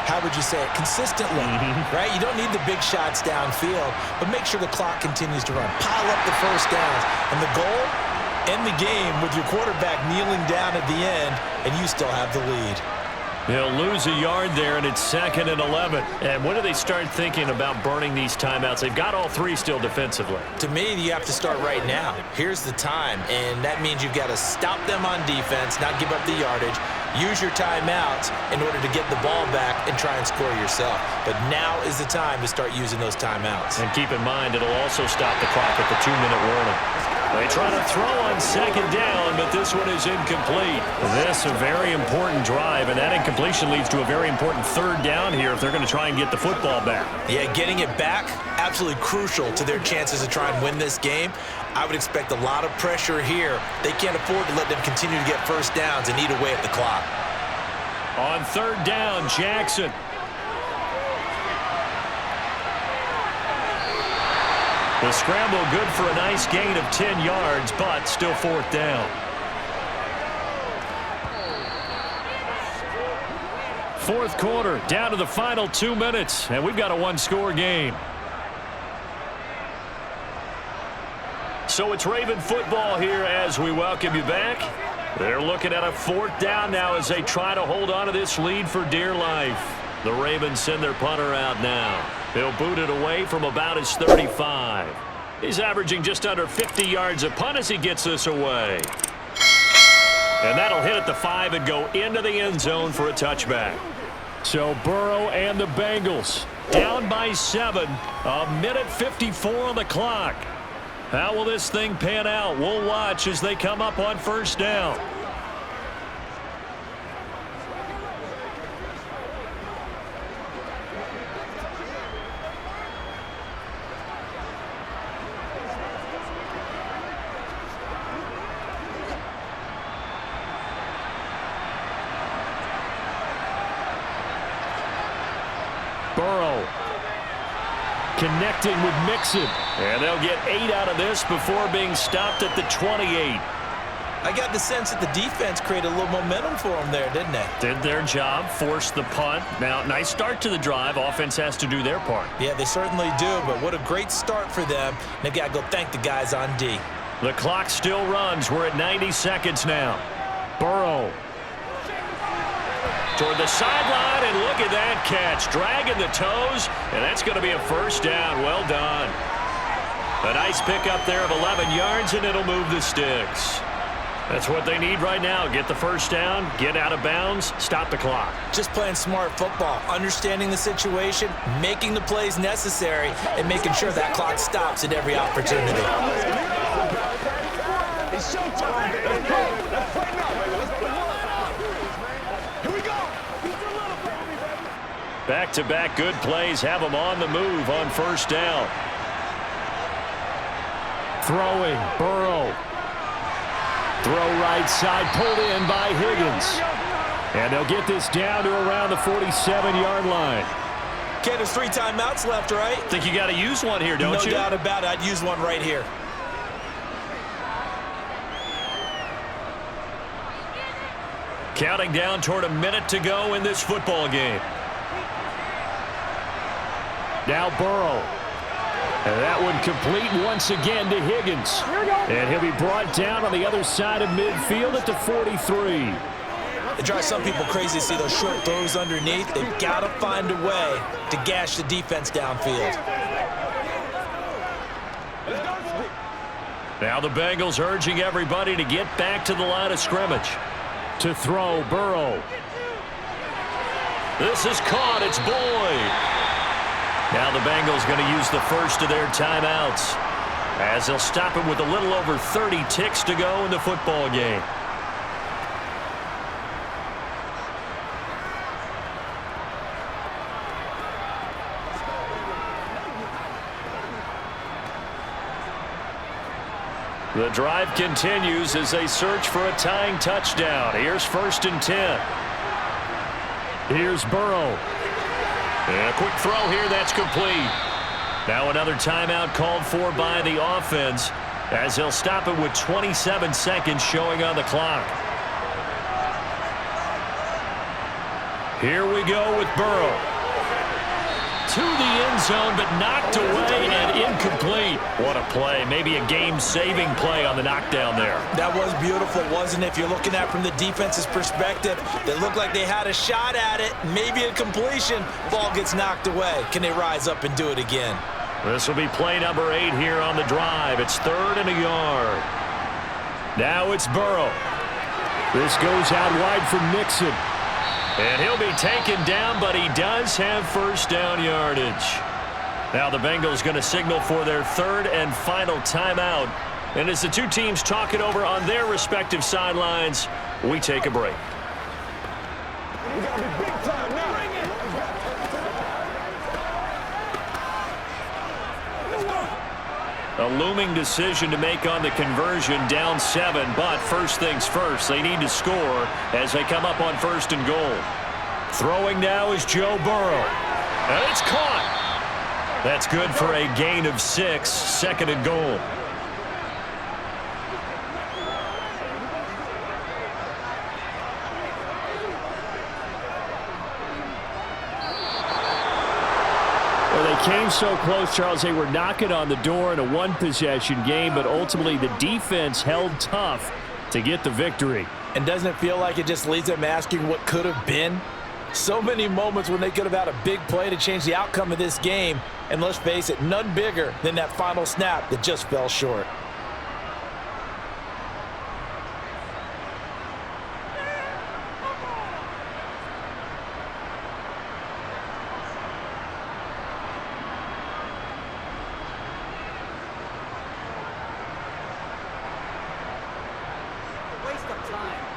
how would you say it, consistently, right? You don't need the big shots downfield, but make sure the clock continues to run. Pile up the 1st downs, and the goal, end the game with your quarterback kneeling down at the end, and you still have the lead. They'll lose a yard there, and it's 2nd and 11. And when do they start thinking about burning these timeouts? They've got all 3 still defensively. To me, you have to start right now. Here's the time, and that means you've got to stop them on defense, not give up the yardage, use your timeouts in order to get the ball back and try and score yourself. But now is the time to start using those timeouts. And keep in mind, it'll also stop the clock at the 2-minute warning. They try to throw on 2nd down, but this one is incomplete. This a very important drive, and that incompletion leads to a very important 3rd down here if they're going to try and get the football back. Yeah, getting it back, absolutely crucial to their chances to try and win this game. I would expect a lot of pressure here. They can't afford to let them continue to get 1st downs and eat away at the clock. On 3rd down, Jackson. The scramble good for a nice gain of 10 yards, but still 4th down. 4th quarter, down to the final 2 minutes, and we've got a 1-score game. So it's Raven football here as we welcome you back. They're looking at a 4th down now as they try to hold on to this lead for dear life. The Ravens send their punter out now. He'll boot it away from about his 35. He's averaging just under 50 yards a punt as he gets this away. And that'll hit at the 5 and go into the end zone for a touchback. So Burrow and the Bengals down by 7. A minute 54 on the clock. How will this thing pan out? We'll watch as they come up on 1st down. connecting with Mixon. And they'll get 8 out of this before being stopped at the 28. I got the sense that the defense created a little momentum for them there, didn't they? Did their job, forced the punt. Now, nice start to the drive. Offense has to do their part. Yeah, they certainly do, but what a great start for them. They've got to go thank the guys on D. The clock still runs. We're at 90 seconds now. Burrow. Toward the sideline, and look at that catch. Dragging the toes, and that's going to be a first down. Well done. A nice pickup there of 11 yards, and it'll move the sticks. That's what they need right now. Get the first down, get out of bounds, stop the clock. Just playing smart football, understanding the situation, making the plays necessary, and making sure that clock stops at every opportunity. It's showtime. Let's go. Let's play now. Here we go. Back-to-back good plays have them on the move on first down. Throwing, Burrow. Throw right side, pulled in by Higgins. And they'll get this down to around the 47-yard line. Okay, there's 3 timeouts left, right? Think you got to use one here, don't you? No doubt about it. I'd use one right here. Counting down toward a minute to go in this football game. Now Burrow. And that one complete once again to Higgins. And he'll be brought down on the other side of midfield at the 43. It drives some people crazy to see those short throws underneath. They've got to find a way to gash the defense downfield. Now the Bengals urging everybody to get back to the line of scrimmage. To throw, Burrow. This is caught. It's Boyd. Now the Bengals going to use the first of their timeouts as they'll stop it with a little over 30 ticks to go in the football game. The drive continues as they search for a tying touchdown. Here's 1st and 10. Here's Burrow. And a quick throw here, that's complete. Now another timeout called for by the offense as they'll stop it with 27 seconds showing on the clock. Here we go with Burrow. To the end zone, but knocked away and incomplete. What a play. Maybe a game-saving play on the knockdown there. That was beautiful, wasn't it? If you're looking at it from the defense's perspective, they looked like they had a shot at it, maybe a completion. Ball gets knocked away. Can they rise up and do it again? This will be play number 8 here on the drive. It's 3rd and a yard. Now it's Burrow. This goes out wide for Mixon. And he'll be taken down, but he does have first down yardage. Now the Bengals going to signal for their 3rd and final timeout. And as the two teams talk it over on their respective sidelines, we take a break. A looming decision to make on the conversion, down 7, but first things first, they need to score as they come up on 1st and goal. Throwing now is Joe Burrow. And it's caught. That's good for a gain of 6, 2nd and goal. They came so close, Charles. They were knocking on the door in a one-possession game, but ultimately the defense held tough to get the victory. And doesn't it feel like it just leaves them asking what could have been? So many moments when they could have had a big play to change the outcome of this game. And let's face it, none bigger than that final snap that just fell short. Waste of time.